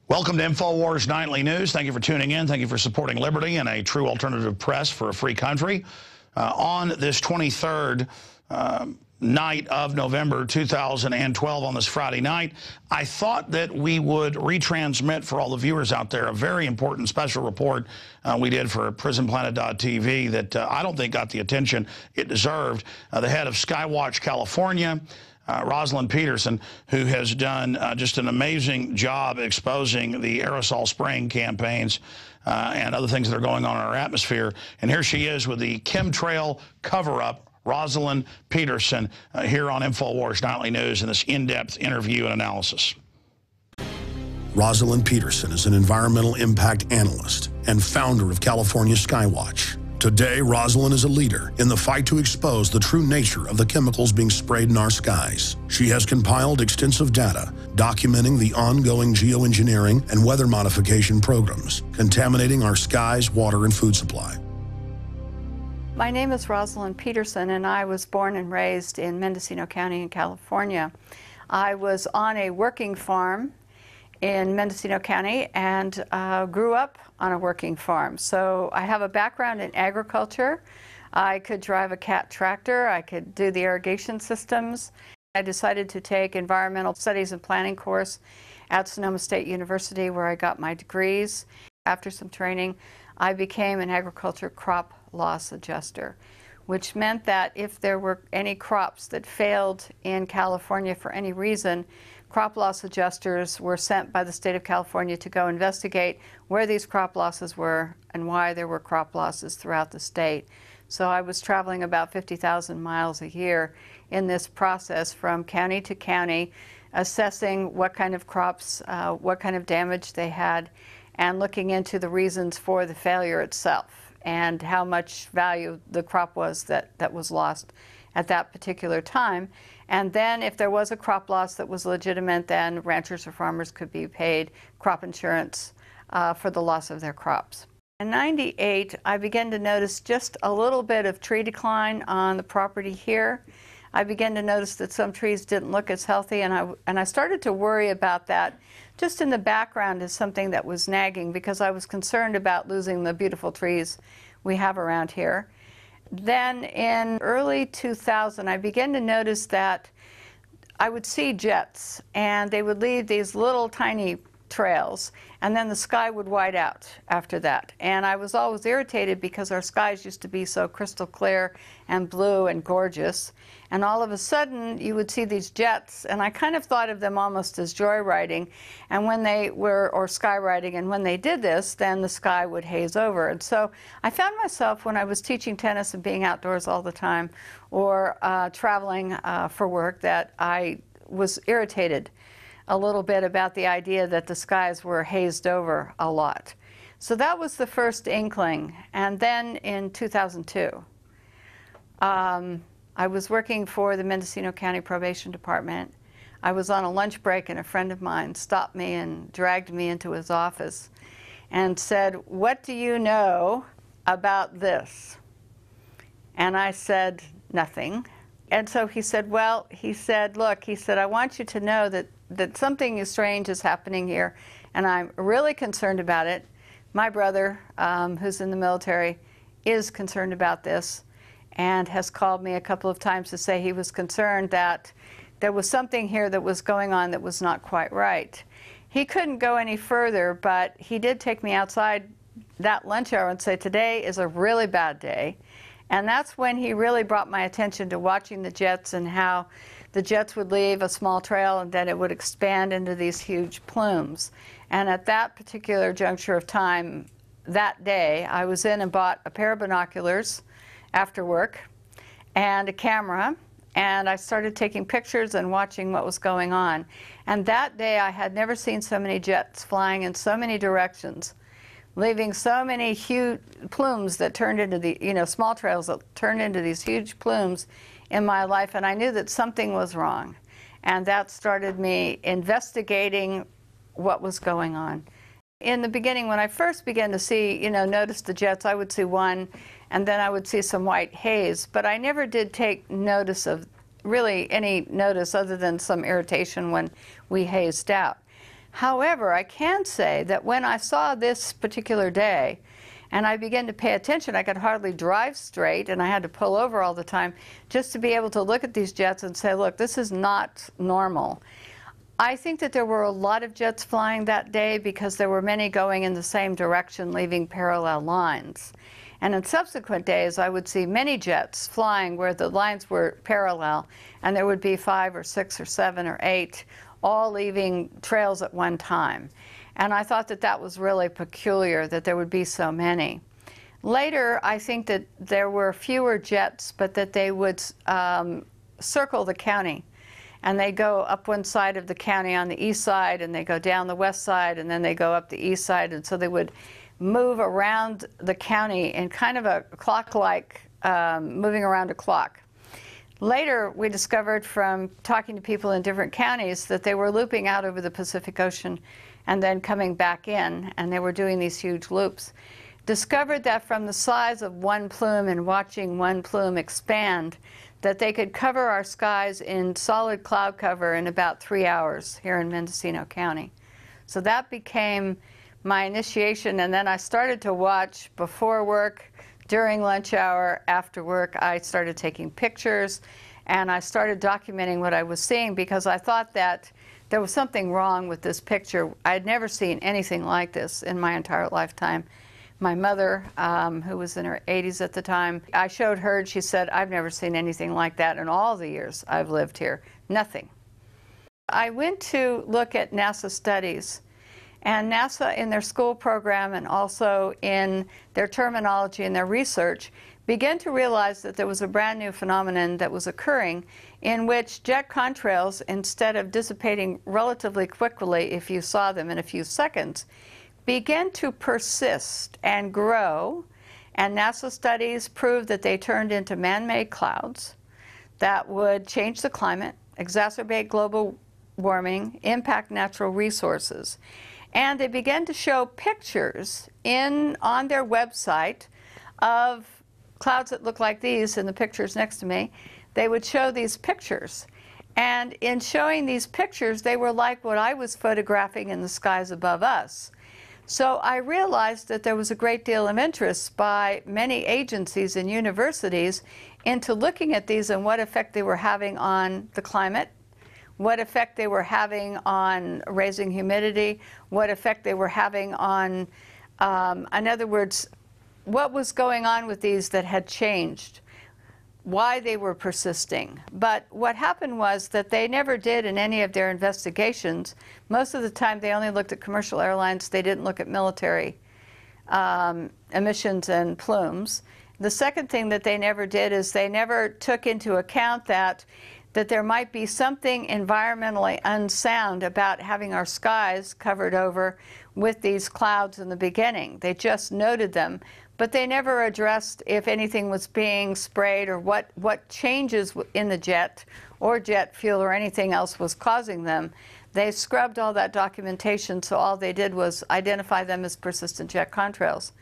Welcome to INFOWARS Nightly News. Thank you for tuning in. Thank you for supporting liberty and a true alternative press for a free country. On this 23rd night of November 2012, on this Friday night, I thought that we would retransmit for all the viewers out there a very important special report we did for PrisonPlanet.tv that I don't think got the attention it deserved. The head of Skywatch California, Rosalind Peterson, who has done just an amazing job exposing the aerosol spraying campaigns and other things that are going on in our atmosphere. And here she is with the chemtrail cover-up, Rosalind Peterson, here on INFOWARS Nightly News in this in-depth interview and analysis. Rosalind Peterson is an environmental impact analyst and founder of California Skywatch. Today, Rosalind is a leader in the fight to expose the true nature of the chemicals being sprayed in our skies. She has compiled extensive data documenting the ongoing geoengineering and weather modification programs contaminating our skies, water, and food supply. My name is Rosalind Peterson, and I was born and raised in Mendocino County in California. I was on a working farm in Mendocino County and grew up on a working farm. So I have a background in agriculture. I could drive a cat tractor. I could do the irrigation systems. I decided to take environmental studies and planning course at Sonoma State University, where I got my degrees. After some training, I became an agriculture crop loss adjuster, which meant that if there were any crops that failed in California for any reason, crop loss adjusters were sent by the state of California to go investigate where these crop losses were and why there were crop losses throughout the state. So I was traveling about 50,000 miles a year in this process from county to county, assessing what kind of crops, what kind of damage they had, and looking into the reasons for the failure itself and how much value the crop was that was lost at that particular time. And then if there was a crop loss that was legitimate, then ranchers or farmers could be paid crop insurance for the loss of their crops. In '98, I began to notice just a little bit of tree decline on the property here. I began to notice that some trees didn't look as healthy, and I started to worry about that just in the background as something that was nagging, because I was concerned about losing the beautiful trees we have around here. Then in early 2000, I began to notice that I would see jets, and they would leave these little tiny trails, and then the sky would white out after that. And I was always irritated because our skies used to be so crystal clear and blue and gorgeous, and all of a sudden you would see these jets, and I kind of thought of them almost as joyriding, and when they were, or skywriting, and when they did this, then the sky would haze over. And so I found myself, when I was teaching tennis and being outdoors all the time, or traveling for work, that I was irritated a little bit about the idea that the skies were hazed over a lot. So that was the first inkling. And then in 2002, I was working for the Mendocino County Probation Department. I was on a lunch break, and a friend of mine stopped me and dragged me into his office and said, "What do you know about this?" And I said, "Nothing." And so he said, "Well," he said, "look," he said, "I want you to know that something strange is happening here, and I'm really concerned about it. My brother, who's in the military, is concerned about this and has called me a couple of times to say he was concerned that there was something here that was going on that was not quite right." He couldn't go any further, but he did take me outside that lunch hour and say, "Today is a really bad day." And that's when he really brought my attention to watching the jets and how the jets would leave a small trail and then it would expand into these huge plumes. And at that particular juncture of time, that day, I was in and bought a pair of binoculars after work and a camera and I started taking pictures and watching what was going on. And that day I had never seen so many jets flying in so many directions, leaving so many huge plumes that turned into the, small trails that turned into these huge plumes in my life. And I knew that something was wrong. And that started me investigating what was going on. In the beginning, when I first began to see, notice the jets, I would see one, and then I would see some white haze. But I never did take notice of, really any notice other than some irritation when we hazed out. However, I can say that when I saw this particular day, and I began to pay attention, I could hardly drive straight, and I had to pull over all the time just to be able to look at these jets and say, look, this is not normal. I think that there were a lot of jets flying that day because there were many going in the same direction, leaving parallel lines. And in subsequent days, I would see many jets flying where the lines were parallel, and there would be 5 or 6 or 7 or 8 all leaving trails at one time. And I thought that that was really peculiar, that there would be so many. Later, I think that there were fewer jets, but that they would circle the county. And they go up one side of the county on the east side, and they go down the west side, and then they go up the east side. And so they would move around the county in kind of a clock-like, moving around a clock. Later, we discovered from talking to people in different counties that they were looping out over the Pacific Ocean and then coming back in, and they were doing these huge loops. Discovered that from the size of one plume and watching one plume expand, that they could cover our skies in solid cloud cover in about 3 hours here in Mendocino County. So that became my initiation, and then I started to watch before work, during lunch hour, after work. I started taking pictures, and I started documenting what I was seeing because I thought that there was something wrong with this picture. I had never seen anything like this in my entire lifetime. My mother, who was in her 80s at the time, I showed her, and she said, I've never seen anything like that in all the years I've lived here. Nothing. I went to look at NASA studies, and NASA in their school program and also in their terminology and their research began to realize that there was a brand new phenomenon that was occurring in which jet contrails, instead of dissipating relatively quickly if you saw them in a few seconds, began to persist and grow, and NASA studies proved that they turned into man-made clouds that would change the climate, exacerbate global warming, impact natural resources. And they began to show pictures on their website of clouds that look like these in the pictures next to me. They would show these pictures. And in showing these pictures, they were like what I was photographing in the skies above us. So I realized that there was a great deal of interest by many agencies and universities into looking at these and what effect they were having on the climate, what effect they were having on raising humidity, what effect they were having on, in other words, what was going on with these that had changed, why they were persisting. But what happened was that they never did in any of their investigations. Most of the time they only looked at commercial airlines. They didn't look at military emissions and plumes. The second thing that they never did is they never took into account that there might be something environmentally unsound about having our skies covered over with these clouds in the beginning. They just noted them, but they never addressed if anything was being sprayed or what changes in the jet or jet fuel or anything else was causing them. They scrubbed all that documentation, so all they did was identify them as persistent jet contrails.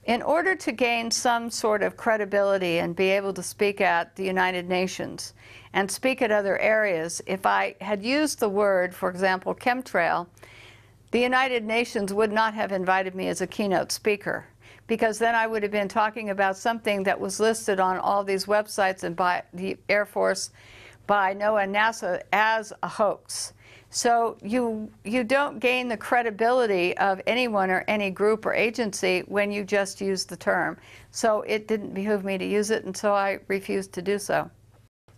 In order to gain some sort of credibility and be able to speak at the United Nations and speak at other areas, if I had used the word, for example, chemtrail, the United Nations would not have invited me as a keynote speaker, because then I would have been talking about something that was listed on all these websites and by the Air Force, by NOAA and NASA as a hoax. So you don't gain the credibility of anyone or any group or agency when you just use the term. So it didn't behoove me to use it, and so I refused to do so.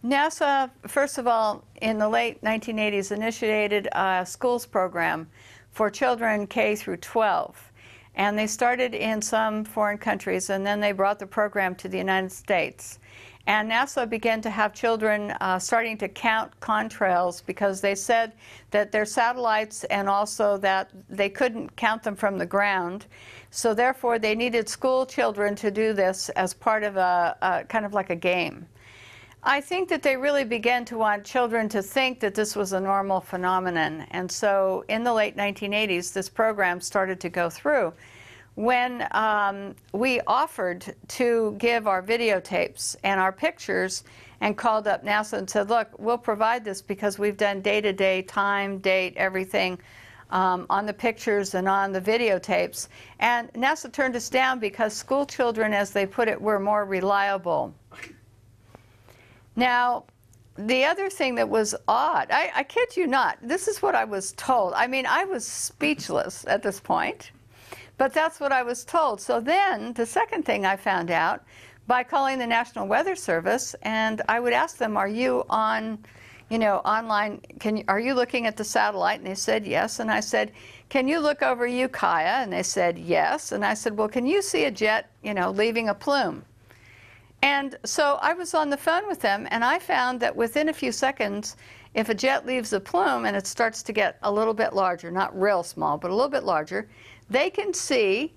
NASA, first of all, in the late 1980s, initiated a schools program for children K through 12. And they started in some foreign countries, and then they brought the program to the United States. And NASA began to have children starting to count contrails because they said that they're satellites and also that they couldn't count them from the ground. So therefore, they needed school children to do this as part of a kind of like a game. I think that they really began to want children to think that this was a normal phenomenon. And so in the late 1980s, this program started to go through. When we offered to give our videotapes and our pictures and called up NASA and said, look, we'll provide this because we've done day-to-day, time, date, everything on the pictures and on the videotapes. And NASA turned us down because school children, as they put it, were more reliable. Now, the other thing that was odd, I kid you not, this is what I was told. I mean, I was speechless at this point. But that's what I was told. So then the second thing I found out by calling the National Weather Service, and I would ask them, are you on, online, are you looking at the satellite? And they said yes. And I said, can you look over Ukiah? And they said yes. And I said, well, can you see a jet, leaving a plume? And so I was on the phone with them, and I found that within a few seconds, if a jet leaves a plume and it starts to get a little bit larger, not real small, but a little bit larger, they can see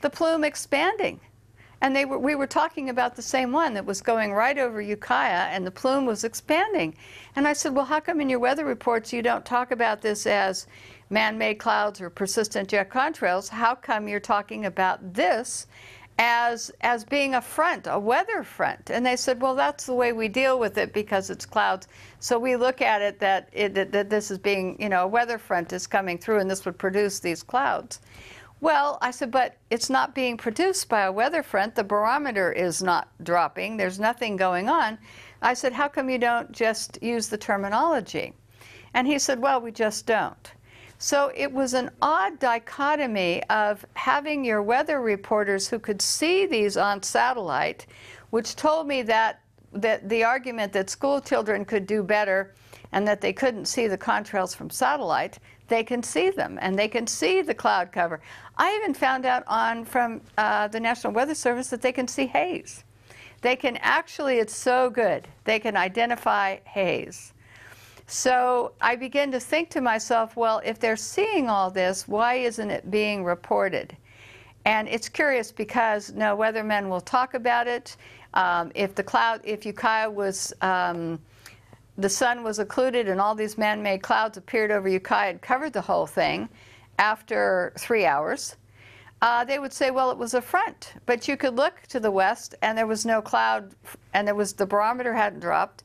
the plume expanding. And we were talking about the same one that was going right over Ukiah, and the plume was expanding. And I said, well, how come in your weather reports you don't talk about this as man-made clouds or persistent jet contrails? How come you're talking about this as being a front, a weather front? And they said, well, that's the way we deal with it because it's clouds. So we look at it that this is being, a weather front is coming through and this would produce these clouds. Well, I said, but it's not being produced by a weather front. The barometer is not dropping. There's nothing going on. I said, how come you don't just use the terminology? And he said, well, we just don't. So it was an odd dichotomy of having your weather reporters who could see these on satellite, which told me that the argument that school children could do better and that they couldn't see the contrails from satellite, they can see them and they can see the cloud cover. I even found out from the National Weather Service that they can see haze. They can actually, it's so good, they can identify haze. So I began to think to myself, well, if they're seeing all this, why isn't it being reported? And it's curious because no weathermen will talk about it. If Ukiah was, the sun was occluded and all these man-made clouds appeared over Ukiah and covered the whole thing after 3 hours, they would say, well, it was a front. But you could look to the west and there was no cloud, and the barometer hadn't dropped.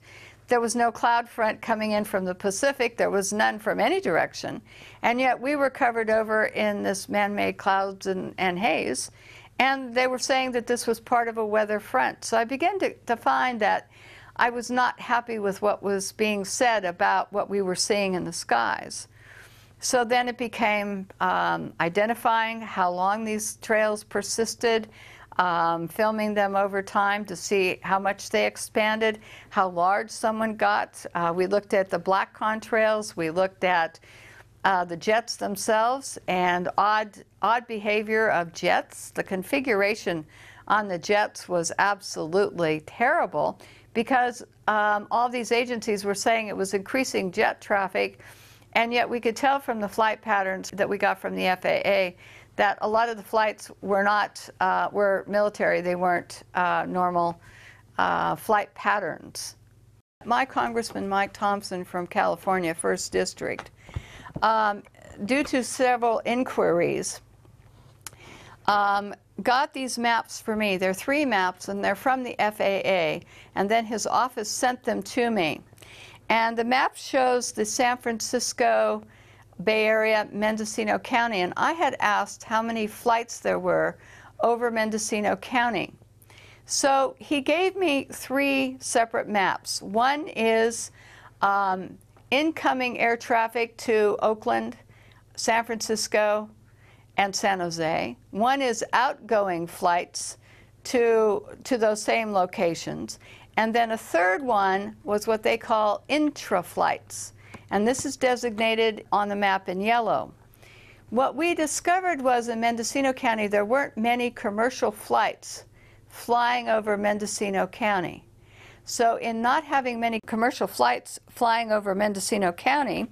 There was no cloud front coming in from the Pacific. There was none from any direction. And yet we were covered over in this man-made clouds and haze. And they were saying that this was part of a weather front. So I began to find that I was not happy with what was being said about what we were seeing in the skies. So then it became identifying how long these trails persisted, filming them over time to see how much they expanded, how large someone got. We looked at the black contrails. We looked at the jets themselves and odd behavior of jets. The configuration on the jets was absolutely terrible because all these agencies were saying it was increasing jet traffic, and yet we could tell from the flight patterns that we got from the FAA that a lot of the flights were military. They weren't normal flight patterns. My Congressman Mike Thompson from California, 1st District, due to several inquiries, got these maps for me. They're 3 maps, and they're from the FAA, and then his office sent them to me. And the map shows the San Francisco Bay Area, Mendocino County, and I had asked how many flights there were over Mendocino County. So he gave me 3 separate maps. One is incoming air traffic to Oakland, San Francisco, and San Jose. One is outgoing flights to those same locations. And then a third one was what they call intra-flights. And this is designated on the map in yellow. What we discovered was in Mendocino County there weren't many commercial flights flying over Mendocino County. So in not having many commercial flights flying over Mendocino County,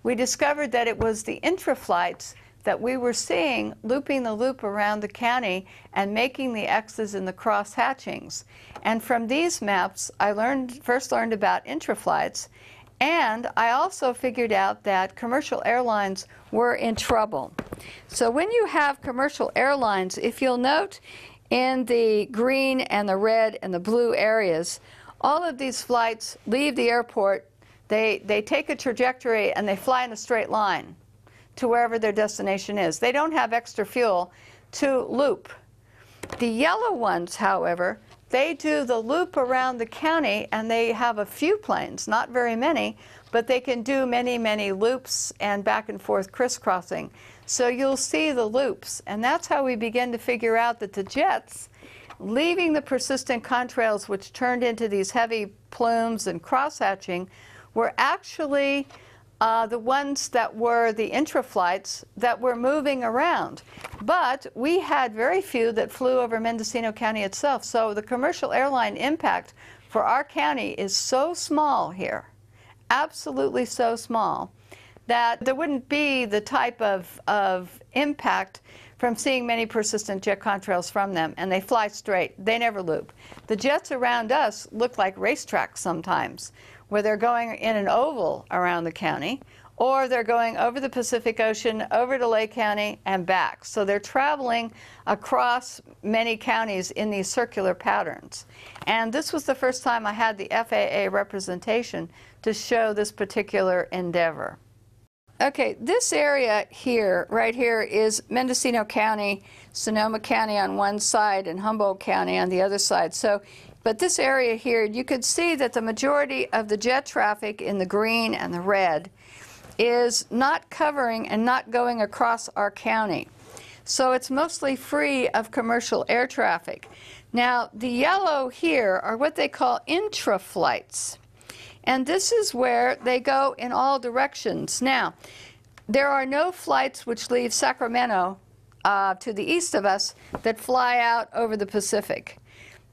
we discovered that it was the intra-flights that we were seeing looping the loop around the county and making the X's in the cross hatchings. And from these maps, I first learned about intra-flights, and I also figured out that commercial airlines were in trouble. So when you have commercial airlines, if you'll note in the green and the red and the blue areas, all of these flights leave the airport, they take a trajectory and they fly in a straight line to wherever their destination is. They don't have extra fuel to loop. The yellow ones, however, they do the loop around the county, and they have a few planes, not very many, but they can do many, many loops and back and forth crisscrossing. So you'll see the loops, and that's how we begin to figure out that the jets, leaving the persistent contrails, which turned into these heavy plumes and cross-hatching, were actually the ones that were the intra-flights that were moving around. But we had very few that flew over Mendocino County itself. So the commercial airline impact for our county is so small here, absolutely so small, that there wouldn't be the type of impact from seeing many persistent jet contrails from them. And they fly straight. They never loop. The jets around us look like racetracks sometimes, where they're going in an oval around the county, or they're going over the Pacific Ocean, over to Lake County, and back. So they're traveling across many counties in these circular patterns. And this was the first time I had the FAA representation to show this particular endeavor. Okay, this area here, right here, is Mendocino County, Sonoma County on one side, and Humboldt County on the other side. But this area here, you could see that the majority of the jet traffic in the green and the red is not covering and not going across our county. So it's mostly free of commercial air traffic. Now, the yellow here are what they call intra-flights. And this is where they go in all directions. Now, there are no flights which leave Sacramento to the east of us that fly out over the Pacific.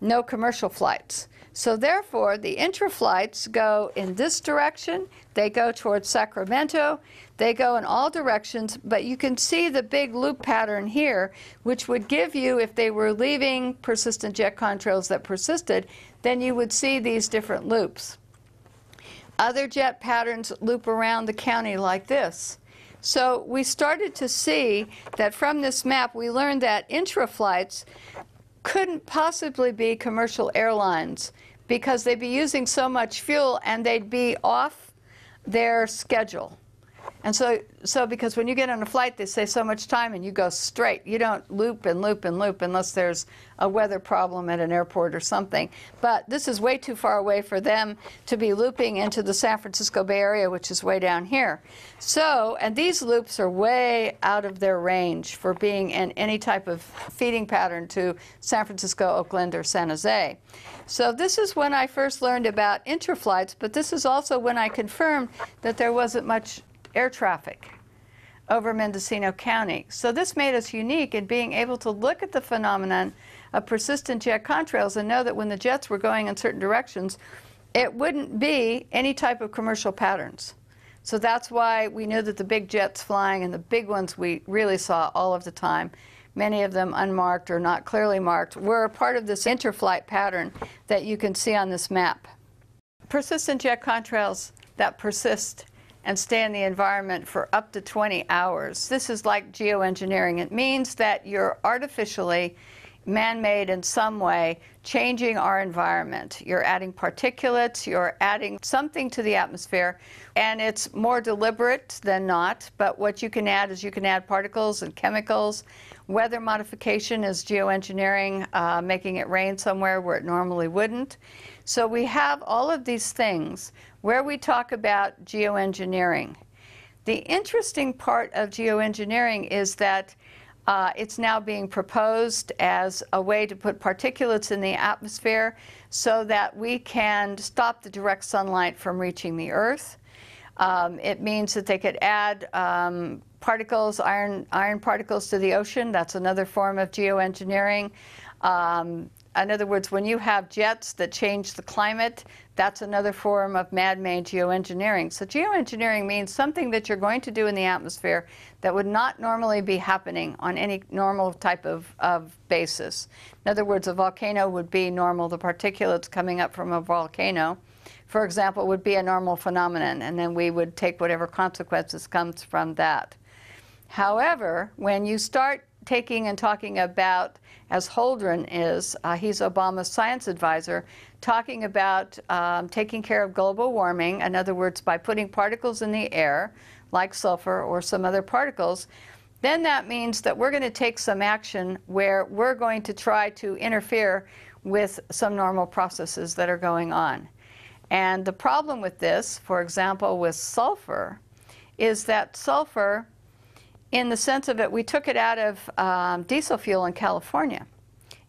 No commercial flights. So therefore, the intra-flights go in this direction. They go towards Sacramento. They go in all directions. But you can see the big loop pattern here, which would give you, if they were leaving persistent jet contrails that persisted, then you would see these different loops. Other jet patterns loop around the county like this. So we started to see that from this map, we learned that intra-flights couldn't possibly be commercial airlines because they'd be using so much fuel and they'd be off their schedule. And so because when you get on a flight, they say so much time and you go straight. You don't loop and loop and loop unless there's a weather problem at an airport or something. But this is way too far away for them to be looping into the San Francisco Bay Area, which is way down here. So, and these loops are way out of their range for being in any type of feeding pattern to San Francisco, Oakland, or San Jose. So this is when I first learned about intra-flights, but this is also when I confirmed that there wasn't much air traffic over Mendocino County. So this made us unique in being able to look at the phenomenon of persistent jet contrails and know that when the jets were going in certain directions, it wouldn't be any type of commercial patterns. So that's why we knew that the big jets flying, and the big ones we really saw all of the time, many of them unmarked or not clearly marked, were part of this interflight pattern that you can see on this map. Persistent jet contrails that persist and stay in the environment for up to 20 hours. This is like geoengineering. It means that you're artificially, man-made in some way, changing our environment. You're adding particulates, you're adding something to the atmosphere, and it's more deliberate than not, but what you can add is you can add particles and chemicals. Weather modification is geoengineering, making it rain somewhere where it normally wouldn't. So we have all of these things where we talk about geoengineering. The interesting part of geoengineering is that it's now being proposed as a way to put particulates in the atmosphere so that we can stop the direct sunlight from reaching the Earth. It means that they could add particles, iron particles to the ocean. That's another form of geoengineering. In other words, when you have jets that change the climate, that's another form of man-made geoengineering. So geoengineering means something that you're going to do in the atmosphere that would not normally be happening on any normal type of basis. In other words, a volcano would be normal. The particulates coming up from a volcano, for example, would be a normal phenomenon, and then we would take whatever consequences comes from that. However, when you start taking and talking about, as Holdren is, he's Obama's science advisor, talking about taking care of global warming, in other words, by putting particles in the air, like sulfur or some other particles, then that means that we're going to take some action where we're going to try to interfere with some normal processes that are going on. And the problem with this, for example, with sulfur, is that sulfur, in the sense of it, we took it out of diesel fuel in California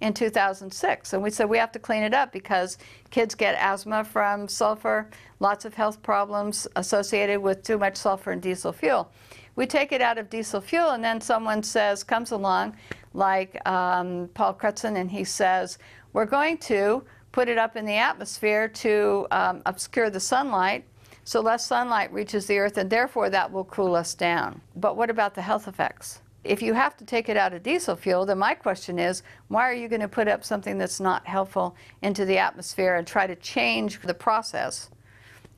in 2006. And we said we have to clean it up because kids get asthma from sulfur, lots of health problems associated with too much sulfur in diesel fuel. We take it out of diesel fuel, and then someone comes along, like Paul Crutzen, and he says, we're going to put it up in the atmosphere to obscure the sunlight, so less sunlight reaches the Earth, and therefore that will cool us down. But what about the health effects? If you have to take it out of diesel fuel, then my question is, why are you going to put up something that's not helpful into the atmosphere and try to change the process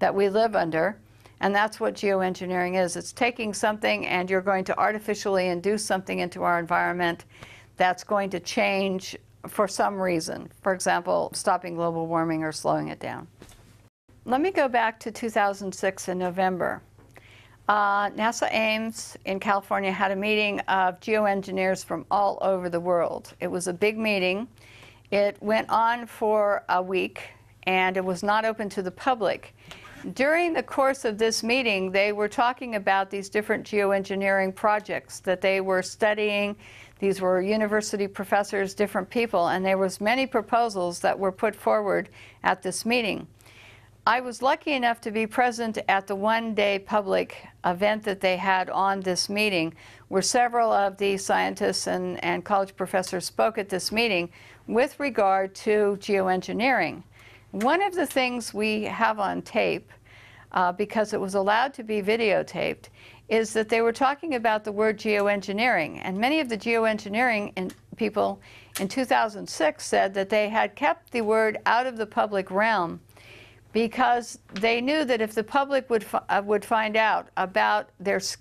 that we live under? And that's what geoengineering is. It's taking something and you're going to artificially induce something into our environment that's going to change for some reason. For example, stopping global warming or slowing it down. Let me go back to 2006 in November. NASA Ames in California had a meeting of geoengineers from all over the world. It was a big meeting. It went on for a week, and it was not open to the public. During the course of this meeting, they were talking about these different geoengineering projects that they were studying. These were university professors, different people, and there was many proposals that were put forward at this meeting. I was lucky enough to be present at the one-day public event that they had on this meeting, where several of the scientists and college professors spoke at this meeting with regard to geoengineering. One of the things we have on tape, because it was allowed to be videotaped, is that they were talking about the word geoengineering. And many of the geoengineering people in 2006 said that they had kept the word out of the public realm because they knew that if the public would find out about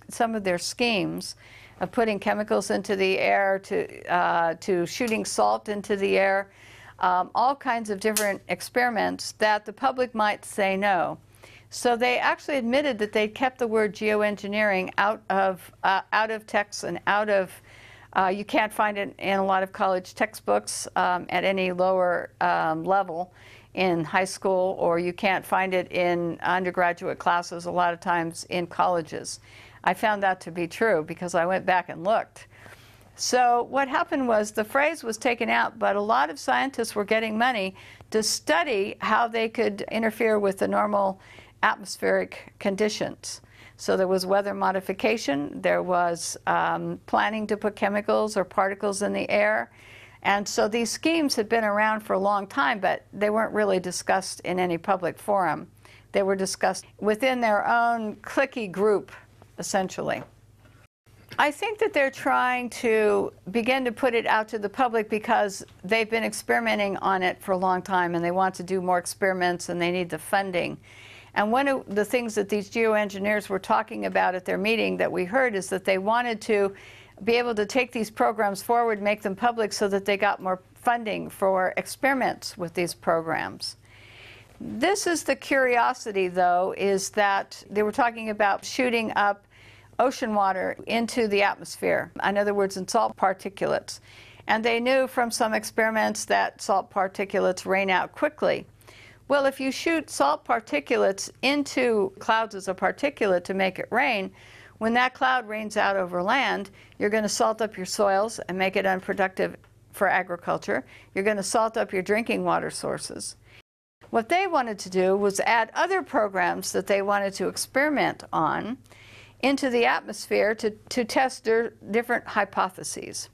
some of their schemes of putting chemicals into the air, to shooting salt into the air, all kinds of different experiments, that the public might say no. So they actually admitted that they kept the word geoengineering out of texts and out of, you can't find it in a lot of college textbooks at any lower level in high school, or you can't find it in undergraduate classes a lot of times in colleges. I found that to be true because I went back and looked. So what happened was the phrase was taken out, but a lot of scientists were getting money to study how they could interfere with the normal atmospheric conditions. So there was weather modification, there was planning to put chemicals or particles in the air. And so these schemes had been around for a long time, but they weren't really discussed in any public forum. They were discussed within their own cliquey group, essentially. I think that they're trying to begin to put it out to the public because they've been experimenting on it for a long time, and they want to do more experiments, and they need the funding. And one of the things that these geoengineers were talking about at their meeting that we heard is that they wanted to be able to take these programs forward, make them public so that they got more funding for experiments with these programs. This is the curiosity, though, is that they were talking about shooting up ocean water into the atmosphere, in other words, in salt particulates. And they knew from some experiments that salt particulates rain out quickly. Well, if you shoot salt particulates into clouds as a particulate to make it rain, when that cloud rains out over land, you're going to salt up your soils and make it unproductive for agriculture. You're going to salt up your drinking water sources. What they wanted to do was add other programs that they wanted to experiment on into the atmosphere to test different hypotheses.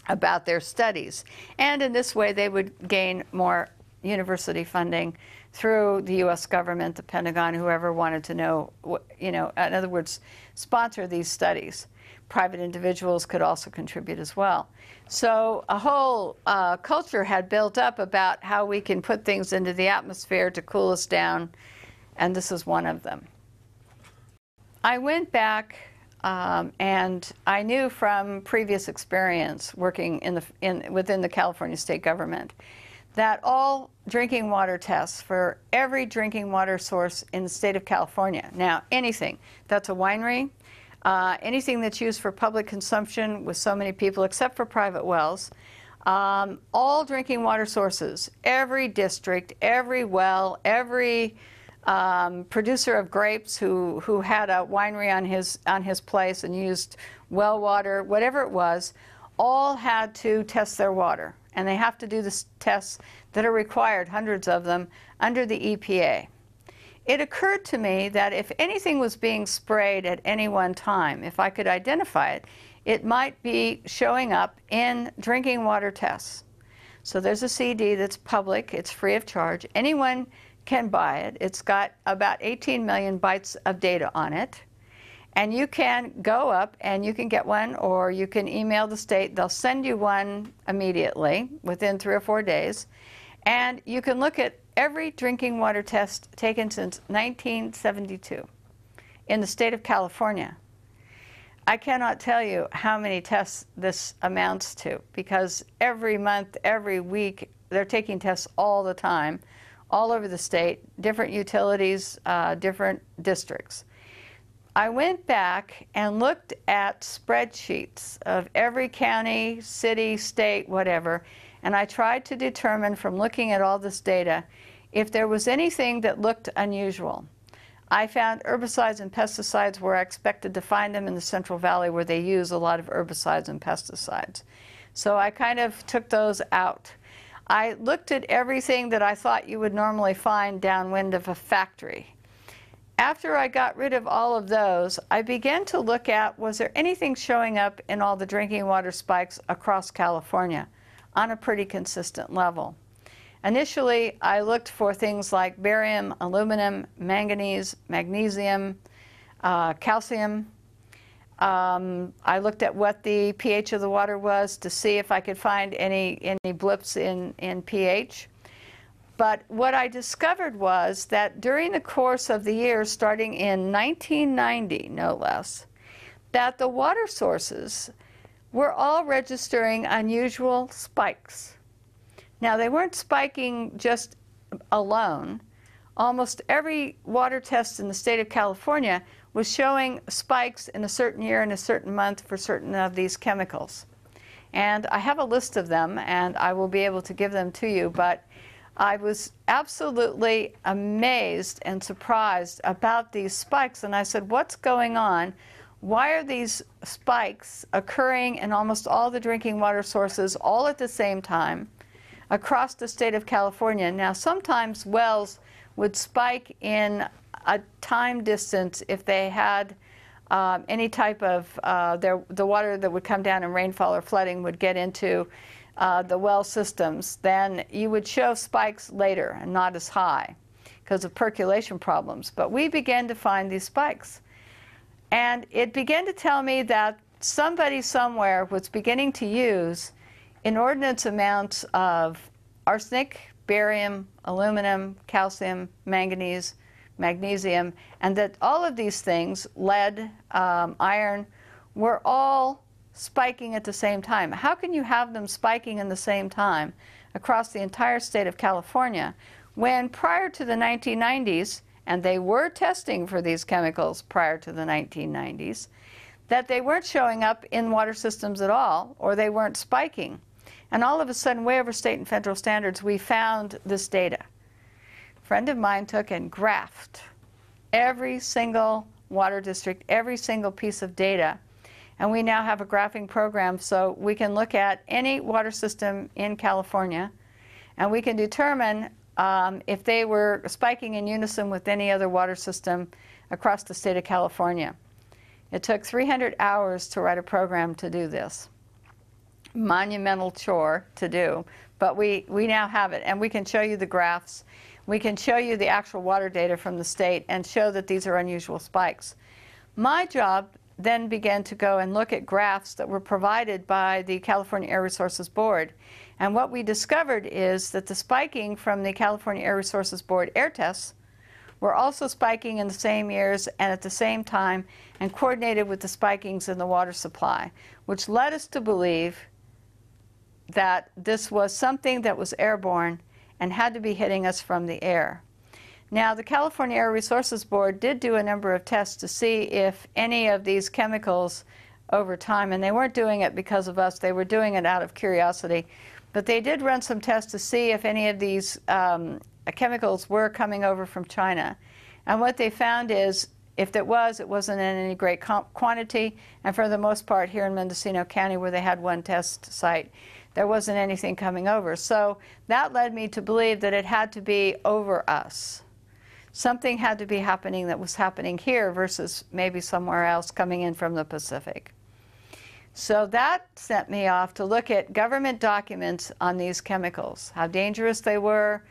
about their studies. And in this way, they would gain more university funding through the U.S. government, the Pentagon, whoever wanted to know, in other words, sponsor these studies. Private individuals could also contribute as well. So a whole culture had built up about how we can put things into the atmosphere to cool us down, and this is one of them. I went back and I knew from previous experience working within the California state government that all drinking water tests for every drinking water source in the state of California, now anything that's a winery, anything that's used for public consumption with so many people except for private wells, all drinking water sources, every district, every well, every producer of grapes who had a winery on his place and used well water, whatever it was, all had to test their water. And they have to do the tests that are required, hundreds of them, under the EPA. It occurred to me that if anything was being sprayed at any one time, if I could identify it, it might be showing up in drinking water tests. So there's a CD that's public, it's free of charge. Anyone can buy it. It's got about 18 million bytes of data on it. And you can go up and you can get one, or you can email the state. They'll send you one immediately within 3 or 4 days. And you can look at every drinking water test taken since 1972 in the state of California. I cannot tell you how many tests this amounts to, because every month, every week, they're taking tests all the time, all over the state, different utilities, different districts. I went back and looked at spreadsheets of every county, city, state, whatever, and I tried to determine from looking at all this data if there was anything that looked unusual. I found herbicides and pesticides where I expected to find them in the Central Valley, where they use a lot of herbicides and pesticides. So I kind of took those out. I looked at everything that I thought you would normally find downwind of a factory. After I got rid of all of those, I began to look at, was there anything showing up in all the drinking water spikes across California on a pretty consistent level? Initially, I looked for things like barium, aluminum, manganese, magnesium, calcium. I looked at what the pH of the water was to see if I could find any blips in pH. But what I discovered was that during the course of the year, starting in 1990, no less, that the water sources were all registering unusual spikes. Now, they weren't spiking just alone. Almost every water test in the state of California was showing spikes in a certain year and a certain month for certain of these chemicals. And I have a list of them, and I will be able to give them to you, but I was absolutely amazed and surprised about these spikes, and I said, what's going on? Why are these spikes occurring in almost all the drinking water sources all at the same time across the state of California? Now, sometimes wells would spike in a time distance if they had any type of, the water that would come down in rainfall or flooding would get into the well systems, then you would show spikes later and not as high because of percolation problems. But we began to find these spikes. And it began to tell me that somebody somewhere was beginning to use inordinate amounts of arsenic, barium, aluminum, calcium, manganese, magnesium, and that all of these things, lead, iron, were all spiking at the same time. How can you have them spiking in the same time across the entire state of California when prior to the 1990s, and they were testing for these chemicals prior to the 1990s, that they weren't showing up in water systems at all, or they weren't spiking? And all of a sudden, way over state and federal standards, we found this data. A friend of mine took and graphed every single water district, every single piece of data. And we now have a graphing program so we can look at any water system in California, and we can determine if they were spiking in unison with any other water system across the state of California. It took 300 hours to write a program to do this. monumental chore to do, but we now have it, and we can show you the graphs. We can show you the actual water data from the state and show that these are unusual spikes. My job then began to go and look at graphs that were provided by the California Air Resources Board. And what we discovered is that the spiking from the California Air Resources Board air tests were also spiking in the same years and at the same time and coordinated with the spikings in the water supply, which led us to believe that this was something that was airborne and had to be hitting us from the air. Now, the California Air Resources Board did do a number of tests to see if any of these chemicals over time, and they weren't doing it because of us, they were doing it out of curiosity, but they did run some tests to see if any of these chemicals were coming over from China. And what they found is, if it wasn't in any great quantity, and for the most part here in Mendocino County, where they had one test site, there wasn't anything coming over. So that led me to believe that it had to be over us. Something had to be happening that was happening here versus maybe somewhere else coming in from the Pacific. So that sent me off to look at government documents on these chemicals, how dangerous they were,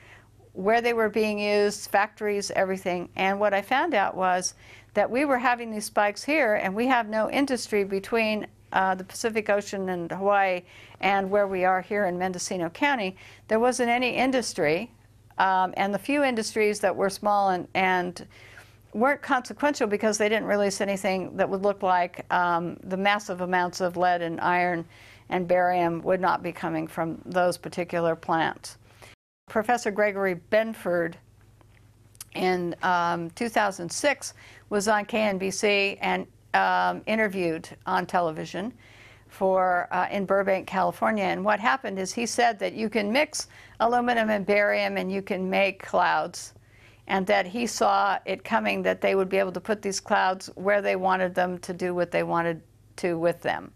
where they were being used, factories, everything. And what I found out was that we were having these spikes here, and we have no industry between the Pacific Ocean and Hawaii and where we are here in Mendocino County. There wasn't any industry, and the few industries that were small and weren't consequential because they didn't release anything that would look like the massive amounts of lead and iron and barium would not be coming from those particular plants. Professor Gregory Benford in 2006 was on KNBC and interviewed on television in Burbank, California. And what happened is he said that you can mix aluminum and barium and you can make clouds, and that he saw it coming that they would be able to put these clouds where they wanted them to do what they wanted to with them.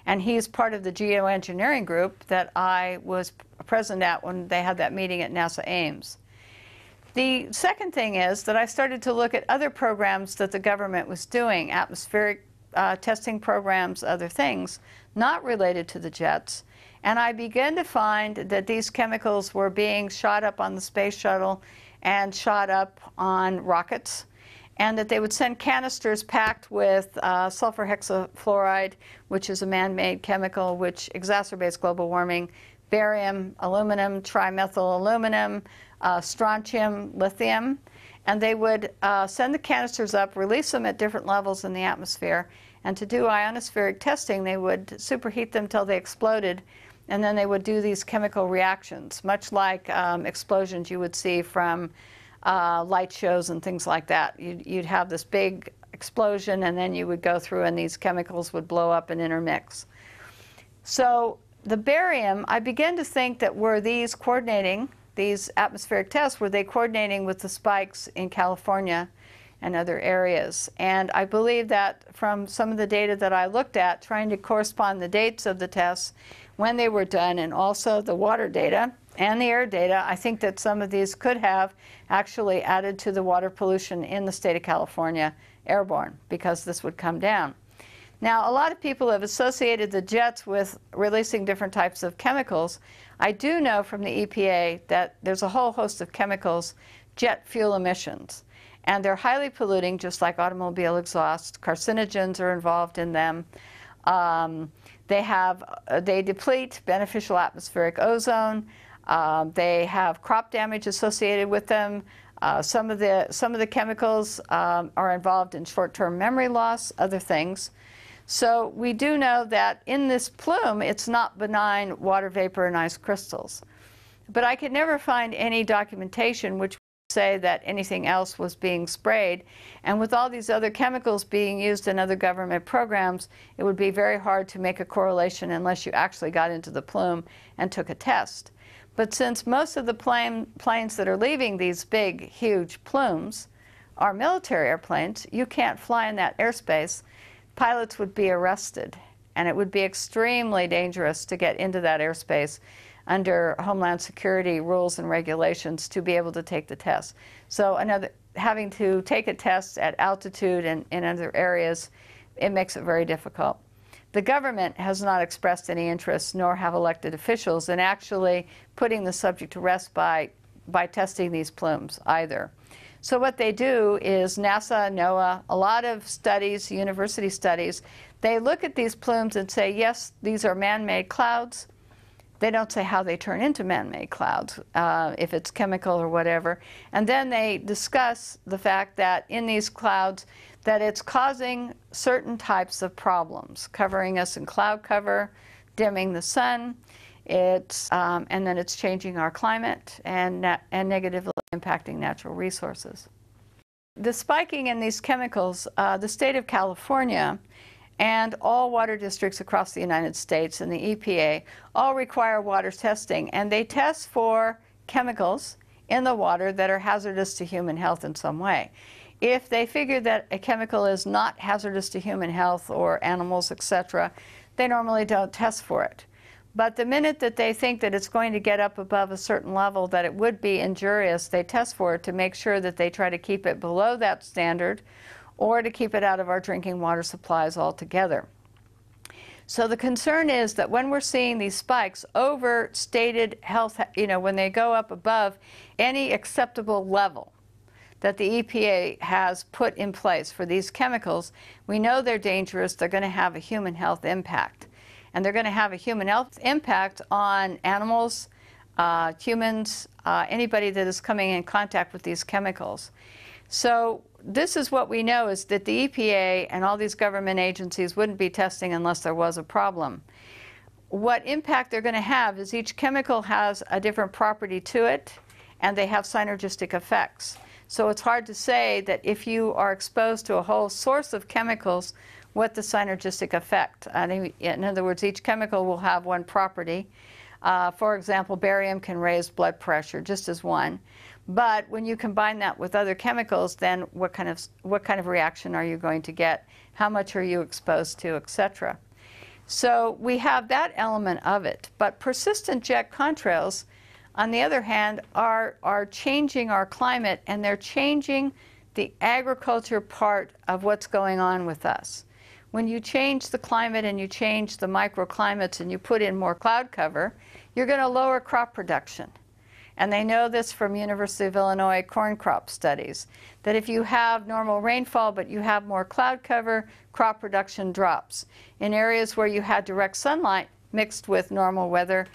And he's part of the geoengineering group that I was present at when they had that meeting at NASA Ames. The second thing is that I started to look at other programs that the government was doing, atmospheric testing programs, other things, not related to the jets. And I began to find that these chemicals were being shot up on the space shuttle and shot up on rockets, and that they would send canisters packed with sulfur hexafluoride, which is a man-made chemical which exacerbates global warming, barium, aluminum, trimethyl aluminum, strontium, lithium, and they would send the canisters up, release them at different levels in the atmosphere, and to do ionospheric testing, they would superheat them till they exploded, and then they would do these chemical reactions, much like explosions you would see from light shows and things like that. You'd have this big explosion, and then you would go through and these chemicals would blow up and intermix. So the barium, I began to think that were these coordinating, these atmospheric tests, were they coordinating with the spikes in California and other areas? And I believe that from some of the data that I looked at, trying to correspond the dates of the tests, when they were done, and also the water data and the air data, I think that some of these could have actually added to the water pollution in the state of California airborne, because this would come down. Now, a lot of people have associated the jets with releasing different types of chemicals. I do know from the EPA that there's a whole host of chemicals, jet fuel emissions, and they're highly polluting, just like automobile exhaust. Carcinogens are involved in them. They deplete beneficial atmospheric ozone. They have crop damage associated with them. Some of the chemicals are involved in short-term memory loss, other things. So we do know that in this plume, it's not benign water vapor and ice crystals. But I could never find any documentation which would say that anything else was being sprayed. And with all these other chemicals being used in other government programs, it would be very hard to make a correlation unless you actually got into the plume and took a test. But since most of the planes that are leaving these big, huge plumes are military airplanes, you can't fly in that airspace. Pilots would be arrested, and it would be extremely dangerous to get into that airspace under Homeland Security rules and regulations to be able to take the test. So having to take a test at altitude and in other areas, it makes it very difficult. The government has not expressed any interest, nor have elected officials, in actually putting the subject to rest by testing these plumes either. So what they do is NASA, NOAA, a lot of studies, university studies, they look at these plumes and say, yes, these are man-made clouds. They don't say how they turn into man-made clouds, if it's chemical or whatever. And then they discuss the fact that in these clouds, that it's causing certain types of problems, covering us in cloud cover, dimming the sun, and then it's changing our climate and negatively impacting natural resources. The spiking in these chemicals, the state of California and all water districts across the United States and the EPA all require water testing, and they test for chemicals in the water that are hazardous to human health in some way. If they figure that a chemical is not hazardous to human health or animals, etc., they normally don't test for it. But the minute that they think that it's going to get up above a certain level that it would be injurious, they test for it to make sure that they try to keep it below that standard or to keep it out of our drinking water supplies altogether. So the concern is that when we're seeing these spikes over stated health, when they go up above any acceptable level that the EPA has put in place for these chemicals, we know they're dangerous, they're going to have a human health impact. And they're going to have a human health impact on animals, humans, anybody that is coming in contact with these chemicals. So this is what we know, is that the EPA and all these government agencies wouldn't be testing unless there was a problem. What impact they're going to have is each chemical has a different property to it, and they have synergistic effects. So it's hard to say that if you are exposed to a whole source of chemicals, what the synergistic effect. In other words, each chemical will have one property. For example, barium can raise blood pressure, just as one. But when you combine that with other chemicals, then what kind of reaction are you going to get? How much are you exposed to, etc.? So we have that element of it. But persistent jet contrails, on the other hand, are changing our climate, and they're changing the agriculture part of what's going on with us. When you change the climate and you change the microclimates and you put in more cloud cover, you're going to lower crop production. And they know this from University of Illinois corn crop studies, that if you have normal rainfall but you have more cloud cover, crop production drops. In areas where you had direct sunlight mixed with normal weather,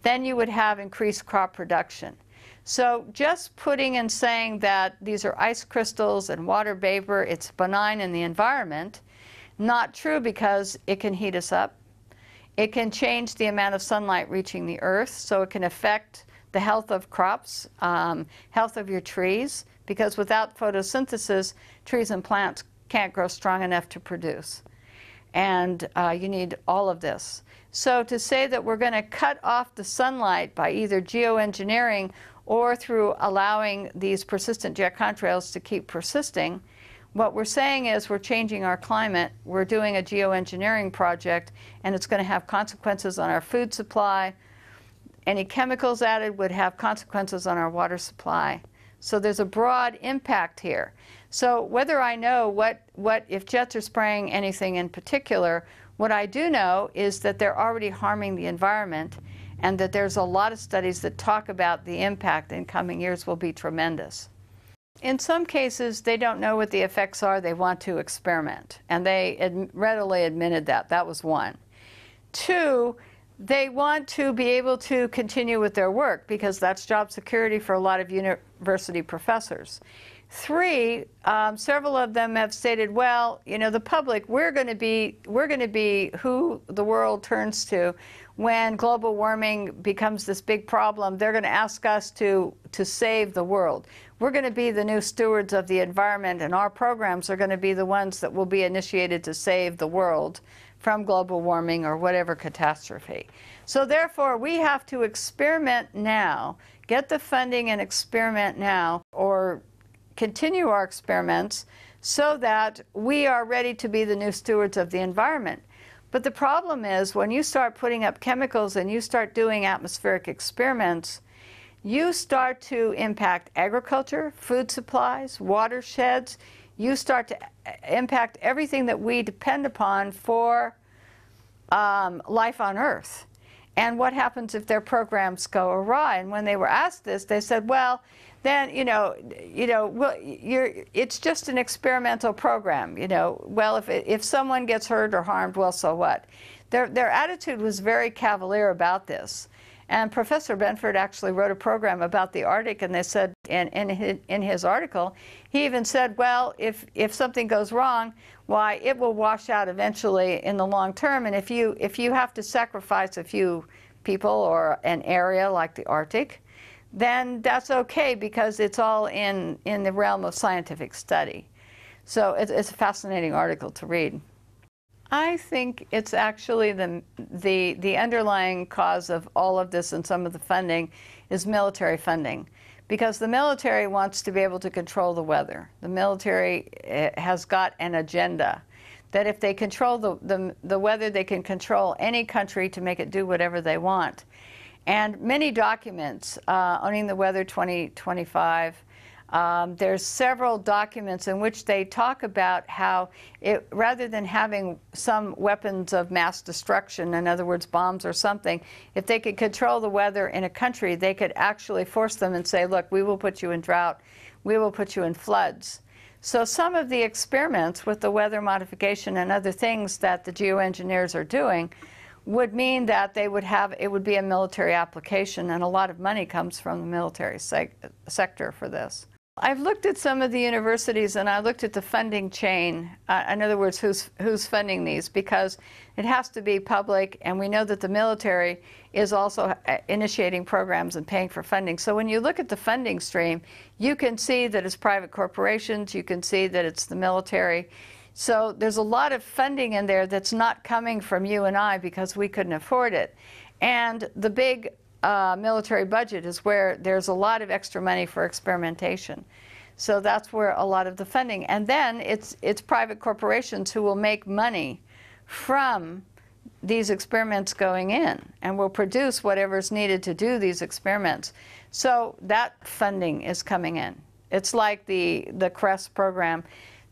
then you would have increased crop production. So just putting and saying that these are ice crystals and water vapor, it's benign in the environment, not true, because it can heat us up. It can change the amount of sunlight reaching the earth, so it can affect the health of crops, health of your trees, because without photosynthesis, trees and plants can't grow strong enough to produce. And you need all of this. So to say that we're going to cut off the sunlight by either geoengineering or through allowing these persistent jet contrails to keep persisting, what we're saying is we're changing our climate, we're doing a geoengineering project, and it's going to have consequences on our food supply. Any chemicals added would have consequences on our water supply. So there's a broad impact here. So whether I know what if jets are spraying anything in particular, what I do know is that they're already harming the environment, and that there's a lot of studies that talk about the impact in coming years will be tremendous. In some cases, they don't know what the effects are. They want to experiment, and they readily admitted that. That was one. Two, they want to be able to continue with their work, because that's job security for a lot of university professors. Three, several of them have stated, well, the public, we're going to be who the world turns to when global warming becomes this big problem. They're going to ask us to save the world. We're going to be the new stewards of the environment, and our programs are going to be the ones that will be initiated to save the world from global warming or whatever catastrophe. So therefore, we have to experiment now, get the funding and experiment now, or continue our experiments so that we are ready to be the new stewards of the environment. But the problem is, when you start putting up chemicals and you start doing atmospheric experiments, you start to impact agriculture, food supplies, watersheds. You start to impact everything that we depend upon for life on Earth? And what happens if their programs go awry? And when they were asked this, they said, well, then, it's just an experimental program, Well, if someone gets hurt or harmed, well, so what? Their attitude was very cavalier about this. And Professor Benford actually wrote a program about the Arctic, and they said in his article, he even said, well, if something goes wrong, why, it will wash out eventually in the long term. And if you have to sacrifice a few people or an area like the Arctic, then that's okay, because it's all in the realm of scientific study. So it's a fascinating article to read. I think it's actually the underlying cause of all of this and some of the funding is military funding, because the military wants to be able to control the weather. The military has got an agenda that if they control the weather, they can control any country to make it do whatever they want. And many documents, Owning the Weather 2025, there's several documents in which they talk about how, rather than having some weapons of mass destruction, in other words, bombs or something, if they could control the weather in a country, they could actually force them and say, look, we will put you in drought, we will put you in floods. So some of the experiments with the weather modification and other things that the geoengineers are doing would mean that it would be a military application, and a lot of money comes from the military sector for this. I've looked at some of the universities, and I looked at the funding chain, in other words, who's funding these, because it has to be public, and we know that the military is also initiating programs and paying for funding. So when you look at the funding stream, you can see that it's private corporations, you can see that it's the military. So there's a lot of funding in there that's not coming from you and I because we couldn't afford it. And the big military budget is where there's a lot of extra money for experimentation. So that's where a lot of the funding. And then it's private corporations who will make money from these experiments going in and will produce whatever's needed to do these experiments. So that funding is coming in. It's like the CRES program.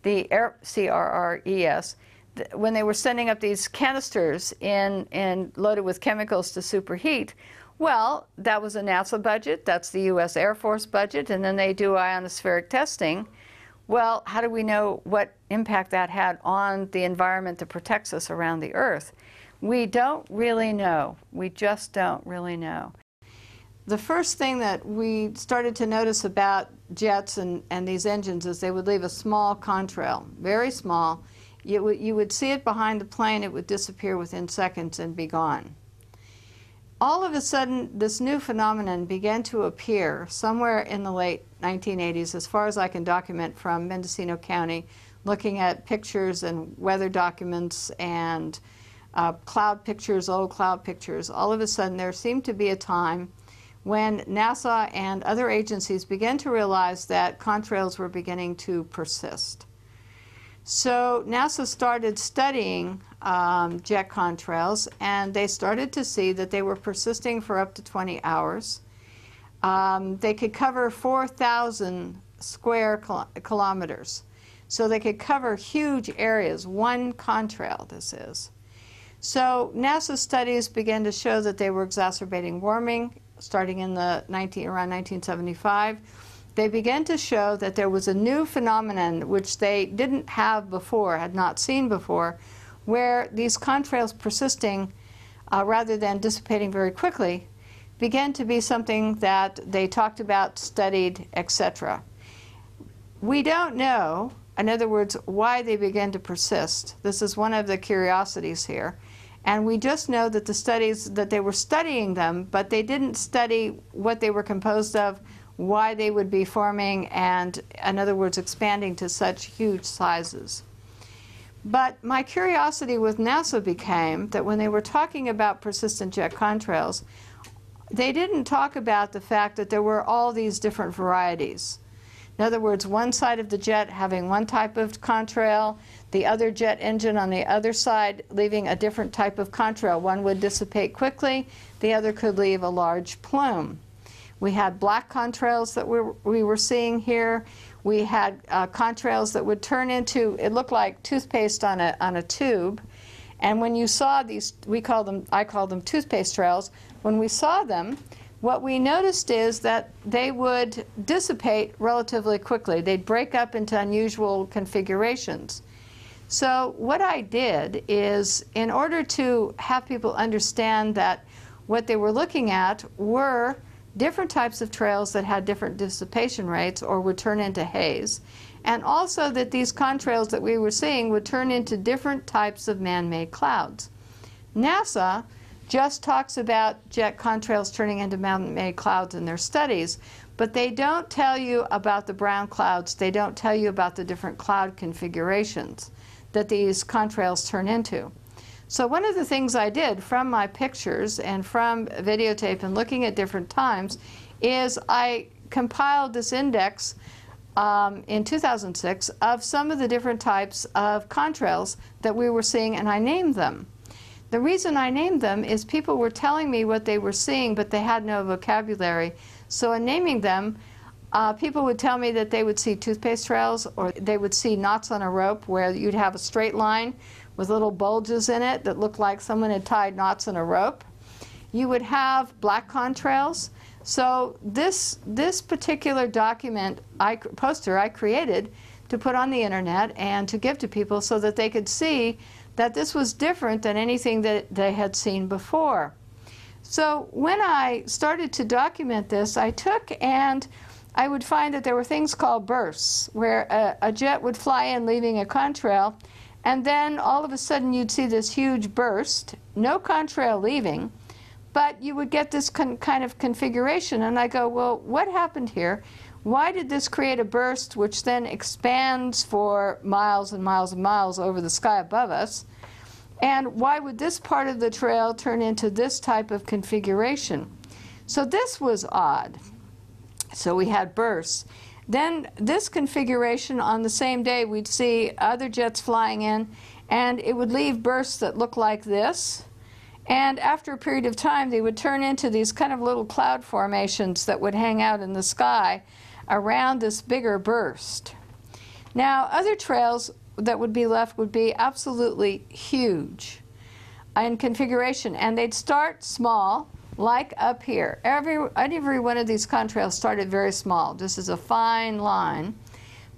The CRRES, when they were sending up these canisters loaded with chemicals to superheat, well, that was a NASA budget, that's the US Air Force budget, and then they do ionospheric testing. Well, how do we know what impact that had on the environment that protects us around the Earth? We don't really know. We just don't really know. The first thing that we started to notice about jets and these engines is they would leave a small contrail, very small. You would see it behind the plane, it would disappear within seconds and be gone. All of a sudden, this new phenomenon began to appear somewhere in the late 1980s, as far as I can document from Mendocino County, looking at pictures and weather documents and cloud pictures, old cloud pictures. All of a sudden, there seemed to be a time when NASA and other agencies began to realize that contrails were beginning to persist. So NASA started studying jet contrails, and they started to see that they were persisting for up to 20 hours. They could cover 4,000 square kilometers. So they could cover huge areas, one contrail this is. So NASA studies began to show that they were exacerbating warming, starting in around 1975. They began to show that there was a new phenomenon which they didn't have before, had not seen before, where these contrails persisting rather than dissipating very quickly began to be something that they talked about, studied, etc. We don't know, in other words, why they began to persist. This is one of the curiosities here. And we just know that the studies, that they were studying them, but they didn't study what they were composed of, why they would be forming, and, in other words, expanding to such huge sizes. But my curiosity with NASA became that when they were talking about persistent jet contrails, they didn't talk about the fact that there were all these different varieties. In other words, one side of the jet having one type of contrail, the other jet engine on the other side leaving a different type of contrail. One would dissipate quickly, the other could leave a large plume. We had black contrails that we were seeing here. We had contrails that would turn into, it looked like toothpaste on a tube, And when you saw these, I call them toothpaste trails, when we saw them, what we noticed is that they would dissipate relatively quickly. They'd break up into unusual configurations. So what I did is, in order to have people understand that what they were looking at were different types of trails that had different dissipation rates or would turn into haze, and also that these contrails that we were seeing would turn into different types of man-made clouds. NASA just talks about jet contrails turning into man-made clouds in their studies, but they don't tell you about the brown clouds. They don't tell you about the different cloud configurations that these contrails turn into. So one of the things I did from my pictures and from videotape and looking at different times is I compiled this index in 2006 of some of the different types of contrails that we were seeing, and I named them. The reason I named them is people were telling me what they were seeing, but they had no vocabulary. So in naming them, people would tell me that they would see toothpaste trails, or they would see knots on a rope where you'd have a straight line with little bulges in it that looked like someone had tied knots in a rope. You would have black contrails. So this particular document, poster I created to put on the internet and to give to people so that they could see that this was different than anything that they had seen before. So when I started to document this, I took and I would find that there were things called bursts, where a jet would fly in leaving a contrail, and then all of a sudden you'd see this huge burst, no contrail leaving, but you would get this kind of configuration. And I go, well, what happened here? Why did this create a burst which then expands for miles and miles and miles over the sky above us? And why would this part of the trail turn into this type of configuration? So this was odd. So we had bursts. Then this configuration, on the same day, we'd see other jets flying in, and it would leave bursts that look like this. And after a period of time, they would turn into these kind of little cloud formations that would hang out in the sky around this bigger burst. Now, other trails that would be left would be absolutely huge in configuration, and they'd start small, like up here. Every one of these contrails started very small, just as a fine line.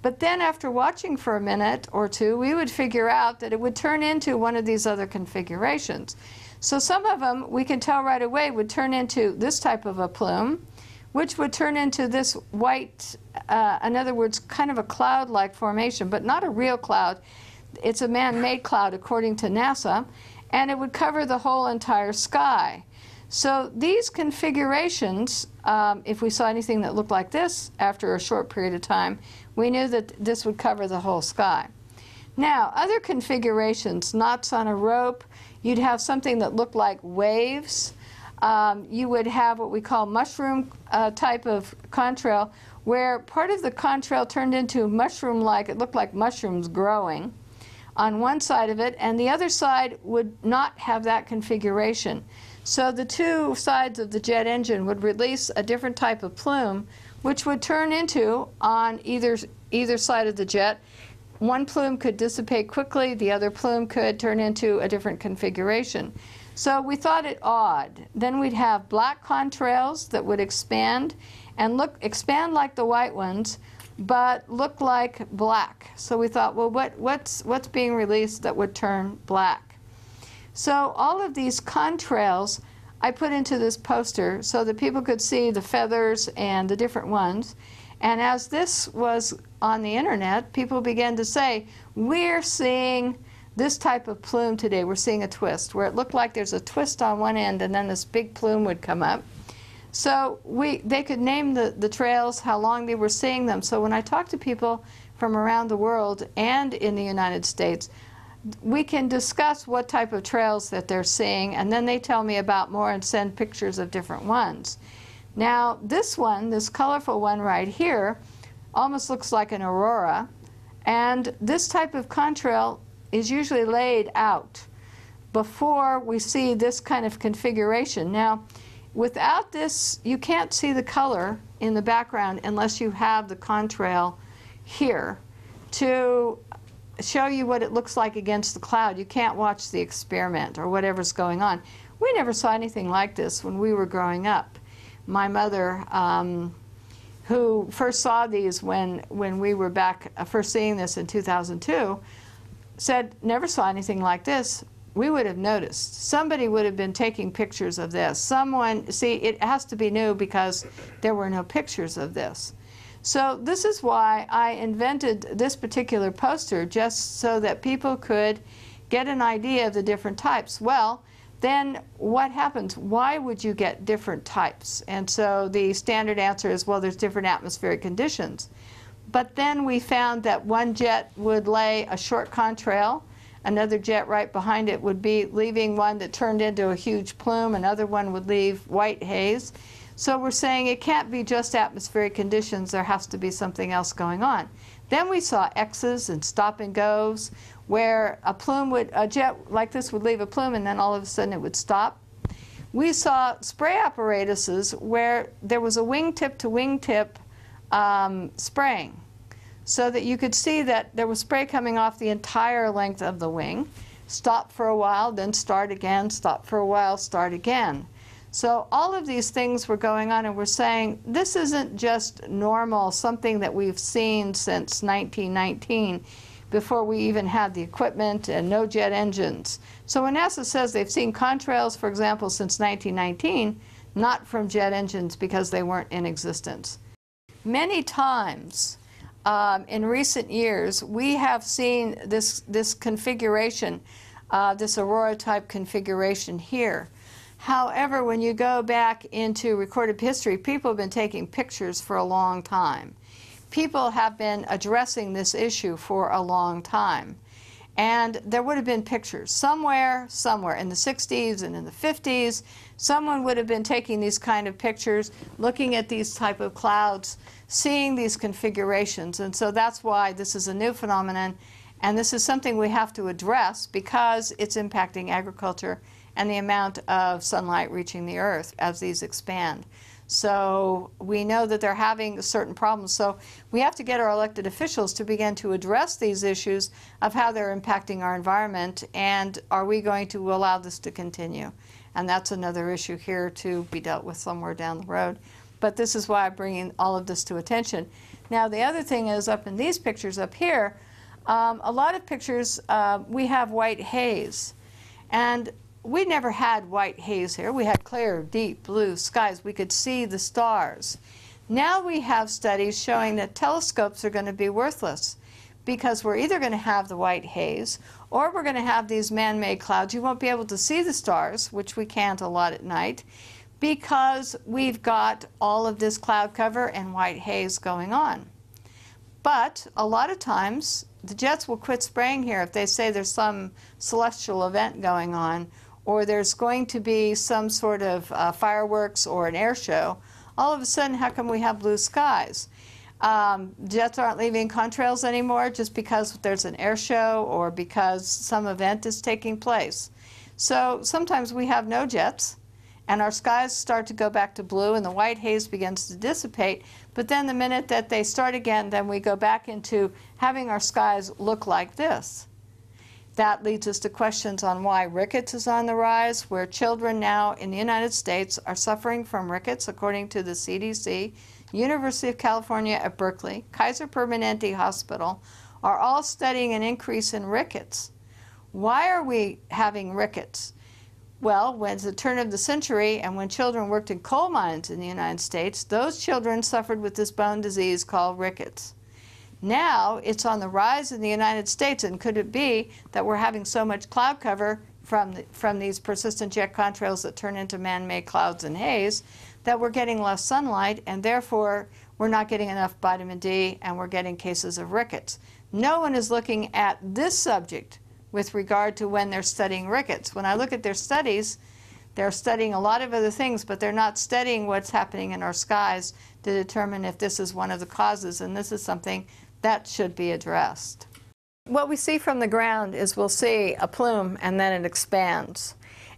But then after watching for a minute or two, we would figure out that it would turn into one of these other configurations. So some of them, we can tell right away, would turn into this type of a plume, which would turn into this white, in other words, kind of a cloud-like formation, but not a real cloud. It's a man-made cloud, according to NASA, and it would cover the whole entire sky. So these configurations, if we saw anything that looked like this after a short period of time, we knew that this would cover the whole sky. Now, other configurations, knots on a rope, you'd have something that looked like waves. You would have what we call mushroom type of contrail, where part of the contrail turned into mushroom-like, it looked like mushrooms growing on one side of it, and the other side would not have that configuration. So the two sides of the jet engine would release a different type of plume, which would turn into, on either side of the jet, one plume could dissipate quickly, the other plume could turn into a different configuration. So we thought it odd. Then we'd have black contrails that would expand and expand like the white ones, but look like black. So we thought, well, what's being released that would turn black? So all of these contrails I put into this poster so that people could see the feathers and the different ones. And as this was on the internet, people began to say, we're seeing this type of plume today. We're seeing a twist, where it looked like there's a twist on one end and then this big plume would come up. So they could name the trails, how long they were seeing them. So when I talk to people from around the world and in the United States, we can discuss what type of trails that they're seeing, and then they tell me about more and send pictures of different ones. Now this one, this colorful one right here, almost looks like an aurora, and this type of contrail is usually laid out before we see this kind of configuration. Now, without this, you can't see the color in the background unless you have the contrail here to show you what it looks like against the cloud. You can't watch the experiment or whatever's going on. We never saw anything like this when we were growing up. My mother, who first saw these when we were back, first seeing this in 2002, said, never saw anything like this. We would have noticed. Somebody would have been taking pictures of this. Someone, see, it has to be new because there were no pictures of this. So this is why I invented this particular poster, just so that people could get an idea of the different types. Well, then what happens? Why would you get different types? And so the standard answer is, well, there's different atmospheric conditions. But then we found that one jet would lay a short contrail, another jet right behind it would be leaving one that turned into a huge plume, another one would leave white haze. So we're saying it can't be just atmospheric conditions, there has to be something else going on. Then we saw X's and stop and goes, where a jet like this would leave a plume and then all of a sudden it would stop. We saw spray apparatuses where there was a wingtip to wingtip spraying, so that you could see that there was spray coming off the entire length of the wing. Stop for a while, then start again, stop for a while, start again. So all of these things were going on, and we're saying this isn't just normal, something that we've seen since 1919, before we even had the equipment and no jet engines. So when NASA says they've seen contrails, for example, since 1919, not from jet engines because they weren't in existence. Many times in recent years, we have seen this configuration, this aurora-type configuration here. However, when you go back into recorded history, people have been taking pictures for a long time. People have been addressing this issue for a long time. And there would have been pictures somewhere in the 60s and in the 50s. Someone would have been taking these kind of pictures, looking at these type of clouds, seeing these configurations. And so that's why this is a new phenomenon. And this is something we have to address because it's impacting agriculture and the amount of sunlight reaching the earth as these expand. So we know that they're having certain problems. So we have to get our elected officials to begin to address these issues of how they're impacting our environment, and are we going to allow this to continue? And that's another issue here to be dealt with somewhere down the road. But this is why I'm bringing all of this to attention. Now the other thing is, up in these pictures up here, a lot of pictures we have white haze. And we never had white haze here. We had clear, deep blue skies. We could see the stars. Now we have studies showing that telescopes are going to be worthless because we're either going to have the white haze or we're going to have these man-made clouds. You won't be able to see the stars, which we can't a lot at night, because we've got all of this cloud cover and white haze going on. But a lot of times the jets will quit spraying here if they say there's some celestial event going on, or there's going to be some sort of fireworks or an air show. All of a sudden, how come we have blue skies? Jets aren't leaving contrails anymore just because there's an air show or because some event is taking place. So sometimes we have no jets, and our skies start to go back to blue, and the white haze begins to dissipate. But then the minute that they start again, then we go back into having our skies look like this. That leads us to questions on why rickets is on the rise, where children now in the United States are suffering from rickets, according to the CDC, University of California at Berkeley, Kaiser Permanente Hospital, are all studying an increase in rickets. Why are we having rickets? Well, when it's the turn of the century and when children worked in coal mines in the United States, those children suffered with this bone disease called rickets. Now it's on the rise in the United States, and could it be that we're having so much cloud cover from these persistent jet contrails that turn into man-made clouds and haze that we're getting less sunlight, and therefore we're not getting enough vitamin D and we're getting cases of rickets? No one is looking at this subject with regard to when they're studying rickets. When I look at their studies, they're studying a lot of other things, but they're not studying what's happening in our skies to determine if this is one of the causes, and this is something that should be addressed. What we see from the ground is we'll see a plume and then it expands.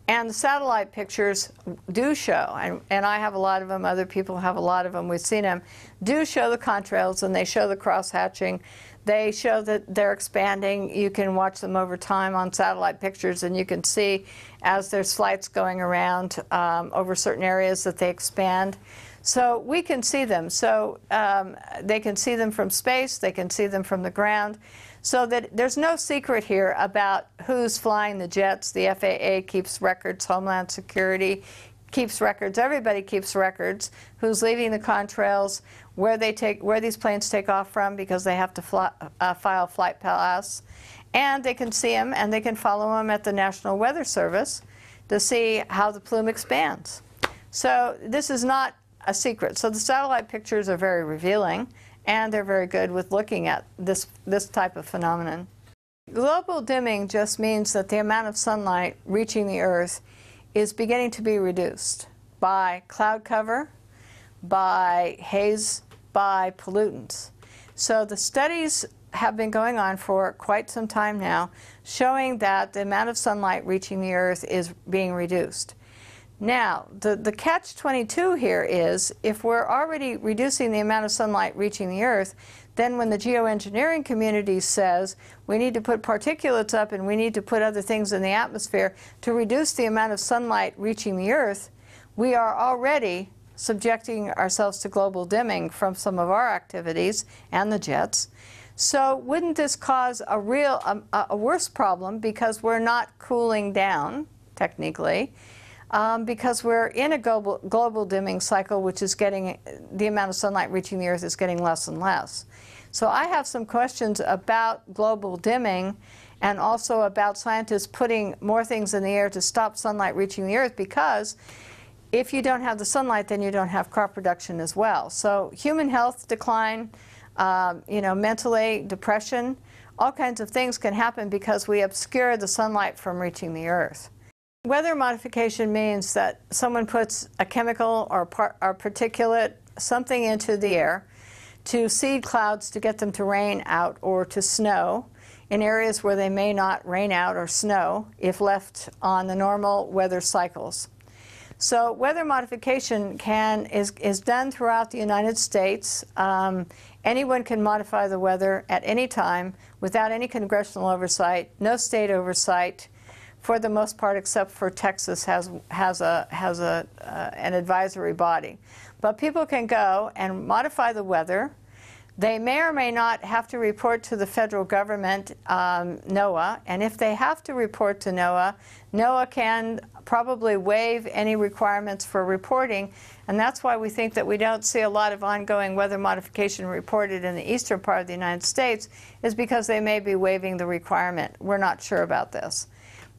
And the satellite pictures do show, and I have a lot of them, other people have a lot of them, we've seen them, do show the contrails, and they show the cross-hatching. They show that they're expanding. You can watch them over time on satellite pictures, and you can see as there's flights going around over certain areas that they expand. So we can see them. So they can see them from space, they can see them from the ground. So that there's no secret here about who's flying the jets. The FAA keeps records, Homeland Security keeps records, everybody keeps records, who's leaving the contrails, where these planes take off from, because they have to file flight pass. And they can see them, and they can follow them at the National Weather Service to see how the plume expands. So this is not a secret. So the satellite pictures are very revealing, and they're very good with looking at this type of phenomenon. Global dimming just means that the amount of sunlight reaching the Earth is beginning to be reduced by cloud cover, by haze, by pollutants. So the studies have been going on for quite some time now, showing that the amount of sunlight reaching the Earth is being reduced. Now, the catch-22 here is, if we're already reducing the amount of sunlight reaching the Earth, then when the geoengineering community says we need to put particulates up and we need to put other things in the atmosphere to reduce the amount of sunlight reaching the Earth, we are already subjecting ourselves to global dimming from some of our activities and the jets. So wouldn't this cause a worse problem, because we're not cooling down, technically, because we're in a global dimming cycle, which is getting, the amount of sunlight reaching the Earth is getting less and less. So I have some questions about global dimming, and also about scientists putting more things in the air to stop sunlight reaching the Earth, because if you don't have the sunlight, then you don't have crop production as well. So human health decline, mentally, depression, all kinds of things can happen because we obscure the sunlight from reaching the Earth. Weather modification means that someone puts a chemical or particulate, something into the air to seed clouds to get them to rain out or to snow in areas where they may not rain out or snow if left on the normal weather cycles. So weather modification is done throughout the United States. Anyone can modify the weather at any time without any congressional oversight, no state oversight, for the most part, except for Texas has an advisory body. But people can go and modify the weather. They may or may not have to report to the federal government, NOAA, and if they have to report to NOAA, NOAA can probably waive any requirements for reporting, and that's why we think that we don't see a lot of ongoing weather modification reported in the eastern part of the United States, is because they may be waiving the requirement. We're not sure about this,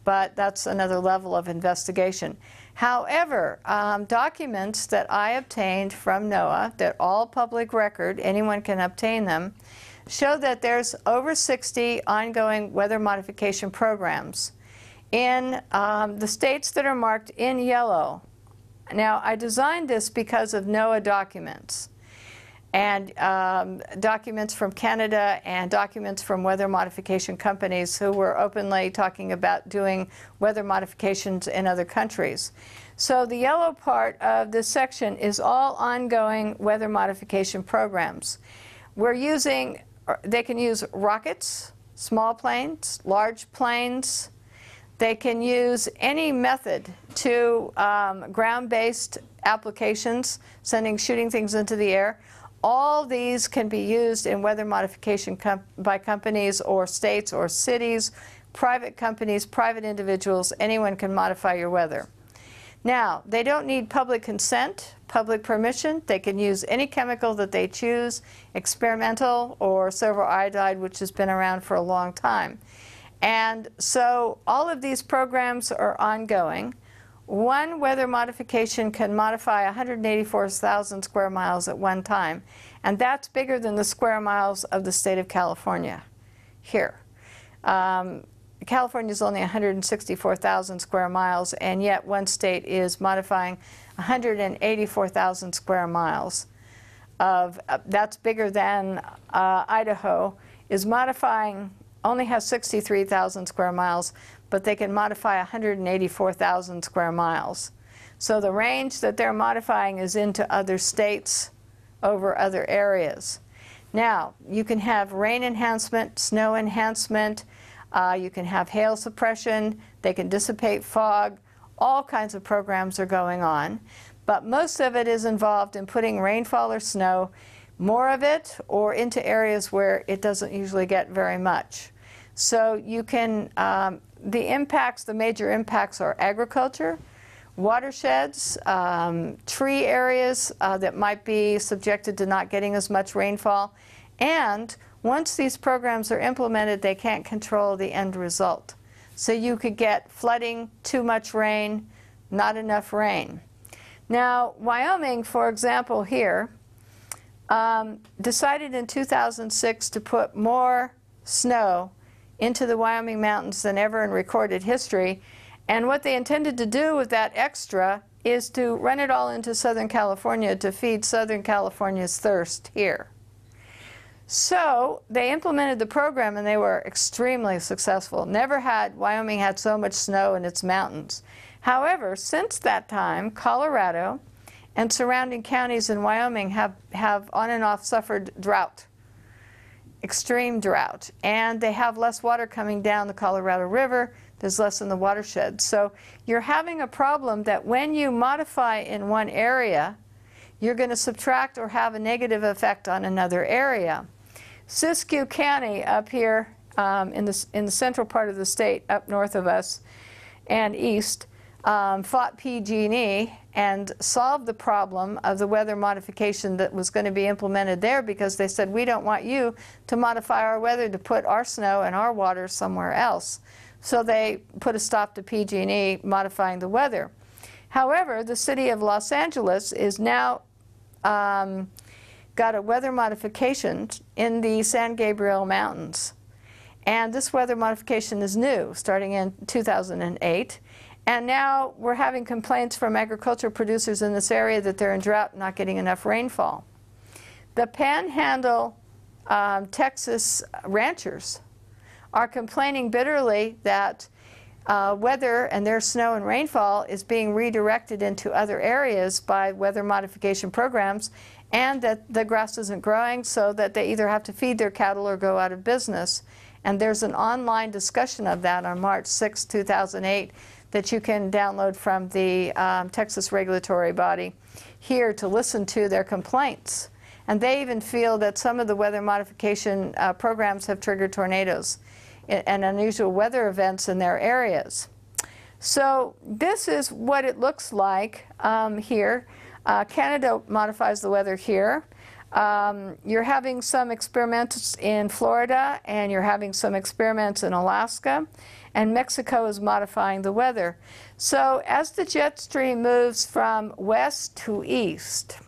but that's another level of investigation. However, documents that I obtained from NOAA, that all public record, anyone can obtain them, show that there's over 60 ongoing weather modification programs in the states that are marked in yellow. Now, I designed this because of NOAA documents, and documents from Canada and documents from weather modification companies who were openly talking about doing weather modifications in other countries. So the yellow part of this section is all ongoing weather modification programs. They can use rockets, small planes, large planes. They can use any method to ground-based applications, shooting things into the air. All these can be used in weather modification by companies or states or cities, private companies, private individuals. Anyone can modify your weather. Now, they don't need public consent, public permission. They can use any chemical that they choose, experimental or silver iodide, which has been around for a long time. And so all of these programs are ongoing. One weather modification can modify 184,000 square miles at one time, and that's bigger than the square miles of the state of California here. California is only 164,000 square miles, and yet one state is modifying 184,000 square miles. That's bigger than Idaho is modifying, only has 63,000 square miles, but they can modify 184,000 square miles. So the range that they're modifying is into other states over other areas. Now, you can have rain enhancement, snow enhancement, you can have hail suppression, they can dissipate fog, all kinds of programs are going on. But most of it is involved in putting rainfall or snow, more of it, or into areas where it doesn't usually get very much. So you can, the major impacts are agriculture, watersheds, tree areas that might be subjected to not getting as much rainfall. And once these programs are implemented, they can't control the end result. So you could get flooding, too much rain, not enough rain. Now, Wyoming, for example, here, decided in 2006 to put more snow into the Wyoming mountains than ever in recorded history. And what they intended to do with that extra is to run it all into Southern California to feed Southern California's thirst here. So they implemented the program and they were extremely successful. Never had Wyoming had so much snow in its mountains. However, since that time, Colorado and surrounding counties in Wyoming have on and off suffered drought, extreme drought. And they have less water coming down the Colorado River. There's less in the watershed. So you're having a problem that when you modify in one area, you're going to subtract or have a negative effect on another area. Siskiyou County up here in the central part of the state, up north of us and east, fought PG&E and solved the problem of the weather modification that was going to be implemented there, because they said, we don't want you to modify our weather to put our snow and our water somewhere else. So they put a stop to PG&E modifying the weather. However, the city of Los Angeles is now got a weather modification in the San Gabriel Mountains. And this weather modification is new, starting in 2008. And now we're having complaints from agricultural producers in this area that they're in drought and not getting enough rainfall. The Panhandle Texas ranchers are complaining bitterly that weather and their snow and rainfall is being redirected into other areas by weather modification programs, and that the grass isn't growing, so that they either have to feed their cattle or go out of business. And there's an online discussion of that on March 6, 2008 that you can download from the Texas regulatory body here to listen to their complaints. And they even feel that some of the weather modification programs have triggered tornadoes and unusual weather events in their areas. So this is what it looks like here. Canada modifies the weather here. You're having some experiments in Florida, and you're having some experiments in Alaska, and Mexico is modifying the weather. So as the jet stream moves from west to east,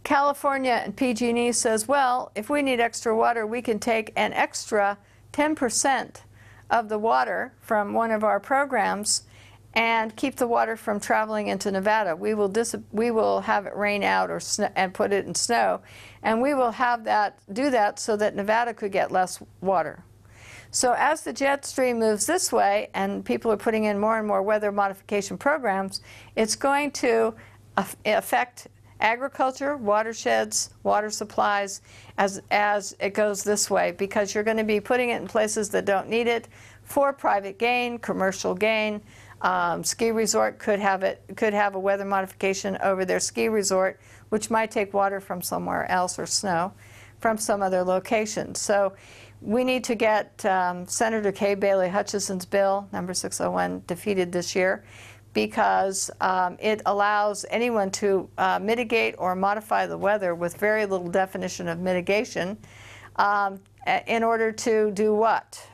California and PG&E says, well, if we need extra water, we can take an extra 10% of the water from one of our programs and keep the water from traveling into Nevada. We will have it rain out or and put it in snow, and we will have do that so that Nevada could get less water. So as the jet stream moves this way and people are putting in more and more weather modification programs, it's going to affect agriculture, watersheds, water supplies as it goes this way, because you're going to be putting it in places that don't need it for private gain, commercial gain. Ski resort could have a weather modification over their ski resort, which might take water from somewhere else or snow from some other location. So we need to get Senator Kay Bailey Hutchison's bill, number 601, defeated this year, because it allows anyone to mitigate or modify the weather with very little definition of mitigation in order to do what?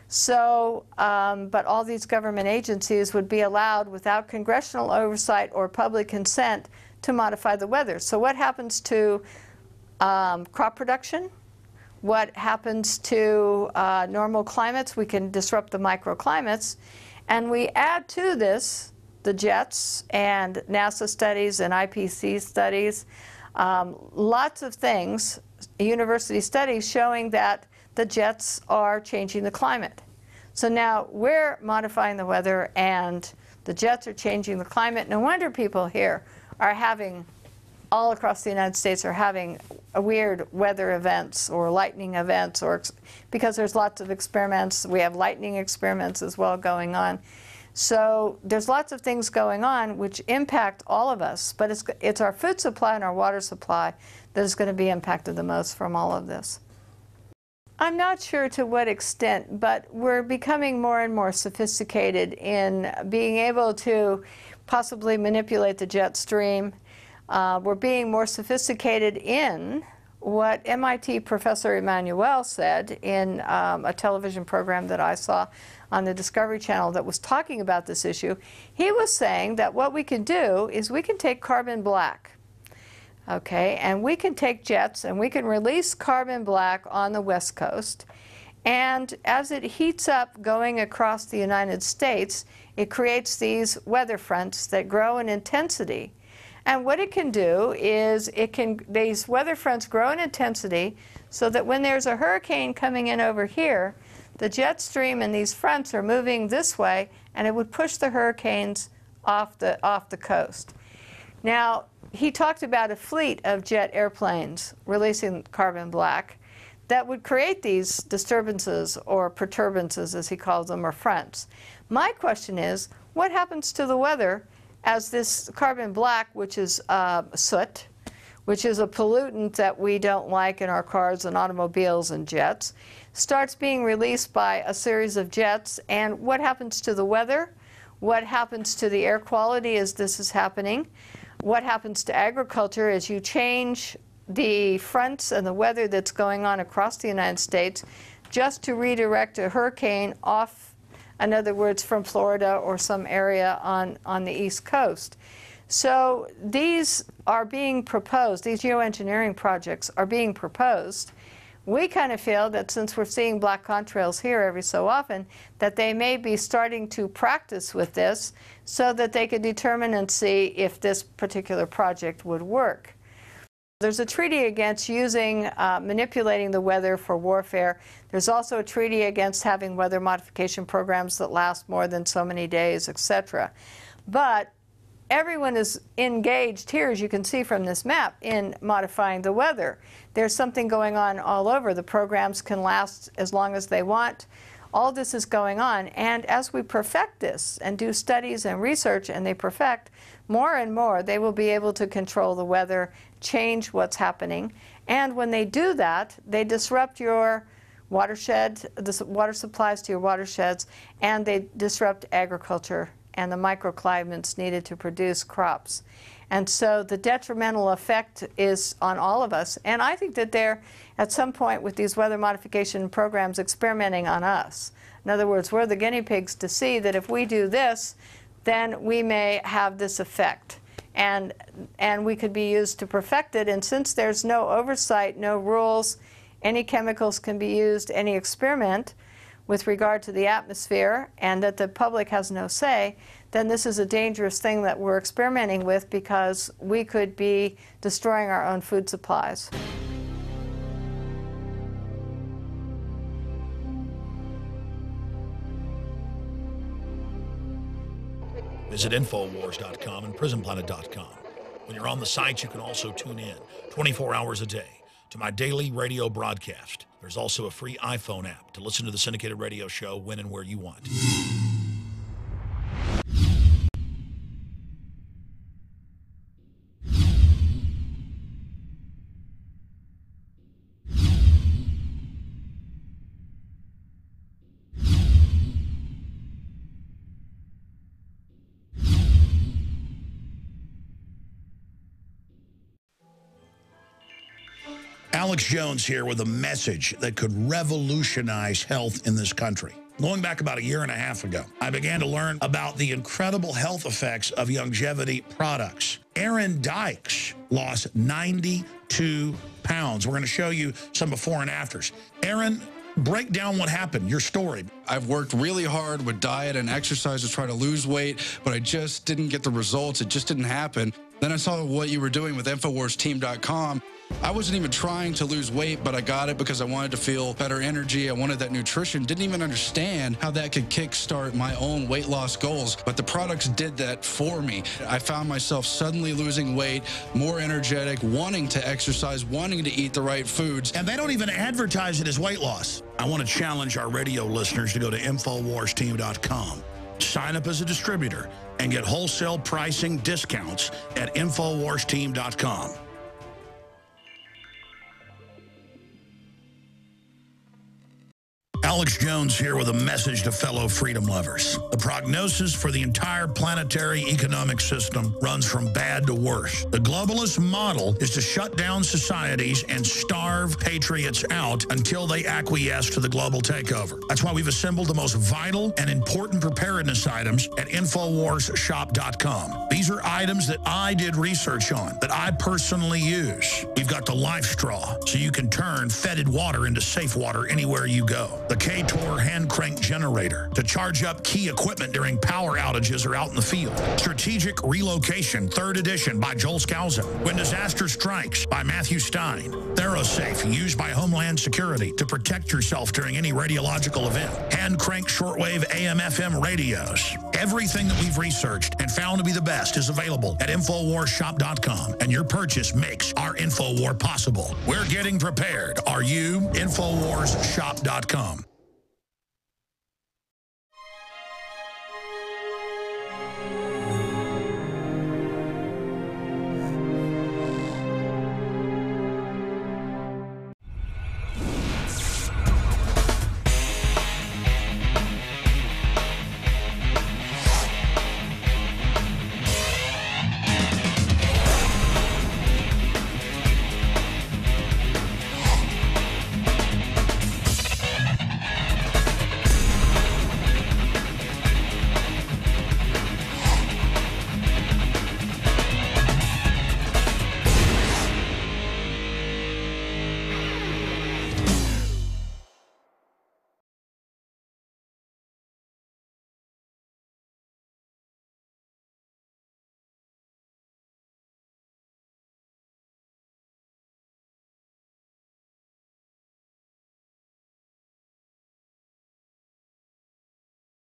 So, but all these government agencies would be allowed without congressional oversight or public consent to modify the weather. So what happens to crop production? What happens to normal climates? We can disrupt the microclimates. And we add to this the jets and NASA studies and IPCC studies, lots of things, university studies showing that the jets are changing the climate. So now we're modifying the weather, and the jets are changing the climate. No wonder people here are having, all across the United States, are having weird weather events or lightning events, or because there's lots of experiments. We have lightning experiments as well going on. So there's lots of things going on which impact all of us, but it's our food supply and our water supply that is going to be impacted the most from all of this. I'm not sure to what extent, but we're becoming more and more sophisticated in being able to possibly manipulate the jet stream. We're being more sophisticated in what MIT Professor Emanuel said in a television program that I saw on the Discovery Channel that was talking about this issue. He was saying that what we can do is we can take carbon black, okay, and we can take jets and we can release carbon black on the West Coast, and as it heats up going across the United States, it creates these weather fronts that grow in intensity. And what it can do is these weather fronts grow in intensity so that when there's a hurricane coming in over here, the jet stream and these fronts are moving this way, and it would push the hurricanes off the coast. Now, he talked about a fleet of jet airplanes releasing carbon black that would create these disturbances or perturbances, as he calls them, or fronts. My question is, what happens to the weather as this carbon black, which is soot, which is a pollutant that we don't like in our cars and automobiles and jets, starts being released by a series of jets, and what happens to the weather? What happens to the air quality as this is happening? What happens to agriculture as you change the fronts and the weather that's going on across the United States just to redirect a hurricane off, in other words, from Florida or some area on the East Coast? So these are being proposed, these geoengineering projects are being proposed. We kind of feel that since we're seeing black contrails here every so often, that they may be starting to practice with this so that they could determine and see if this particular project would work. There's a treaty against manipulating the weather for warfare. There's also a treaty against having weather modification programs that last more than so many days, etc. But everyone is engaged here, as you can see from this map, in modifying the weather. There's something going on all over. The programs can last as long as they want. All this is going on, and as we perfect this and do studies and research and they perfect, more and more they will be able to control the weather, change what's happening, and when they do that, they disrupt your watershed, the water supplies to your watersheds, and they disrupt agriculture and the microclimates needed to produce crops. And so the detrimental effect is on all of us. And I think that they're, at some point with these weather modification programs, experimenting on us. In other words, we're the guinea pigs to see that if we do this, then we may have this effect. And we could be used to perfect it. And since there's no oversight, no rules, any chemicals can be used, any experiment with regard to the atmosphere, and that the public has no say, then this is a dangerous thing that we're experimenting with, because we could be destroying our own food supplies. Visit INFOWARS.com and PrisonPlanet.com. When you're on the site, you can also tune in 24 hours a day to my daily radio broadcast. There's also a free iPhone app to listen to the syndicated radio show when and where you want. Alex Jones here with a message that could revolutionize health in this country. Going back about a year and a half ago, I began to learn about the incredible health effects of longevity products. Aaron Dykes lost 92 pounds. We're going to show you some before and afters. Aaron, break down what happened, your story. I've worked really hard with diet and exercise to try to lose weight, but I just didn't get the results. It just didn't happen. Then I saw what you were doing with InfoWarsTeam.com. I wasn't even trying to lose weight, but I got it because I wanted to feel better energy. I wanted that nutrition. Didn't even understand how that could kickstart my own weight loss goals, but the products did that for me. I found myself suddenly losing weight, more energetic, wanting to exercise, wanting to eat the right foods. And they don't even advertise it as weight loss. I want to challenge our radio listeners to go to InfoWarsTeam.com, sign up as a distributor, and get wholesale pricing discounts at InfoWarsTeam.com. Alex Jones here with a message to fellow freedom lovers. The prognosis for the entire planetary economic system runs from bad to worse. The globalist model is to shut down societies and starve patriots out until they acquiesce to the global takeover. That's why we've assembled the most vital and important preparedness items at InfoWarsShop.com. These are items that I did research on, that I personally use. We've got the life straw, so you can turn fetid water into safe water anywhere you go. The K-Tor hand crank generator to charge up key equipment during power outages or out in the field. Strategic Relocation, 3rd edition by Joel Scalzo. When Disaster Strikes by Matthew Stein. ThyroSafe, used by Homeland Security to protect yourself during any radiological event. Hand crank shortwave AM/FM radios. Everything that we've researched and found to be the best is available at InfoWarsShop.com, and your purchase makes our InfoWar possible. We're getting prepared. Are you? InfoWarsShop.com.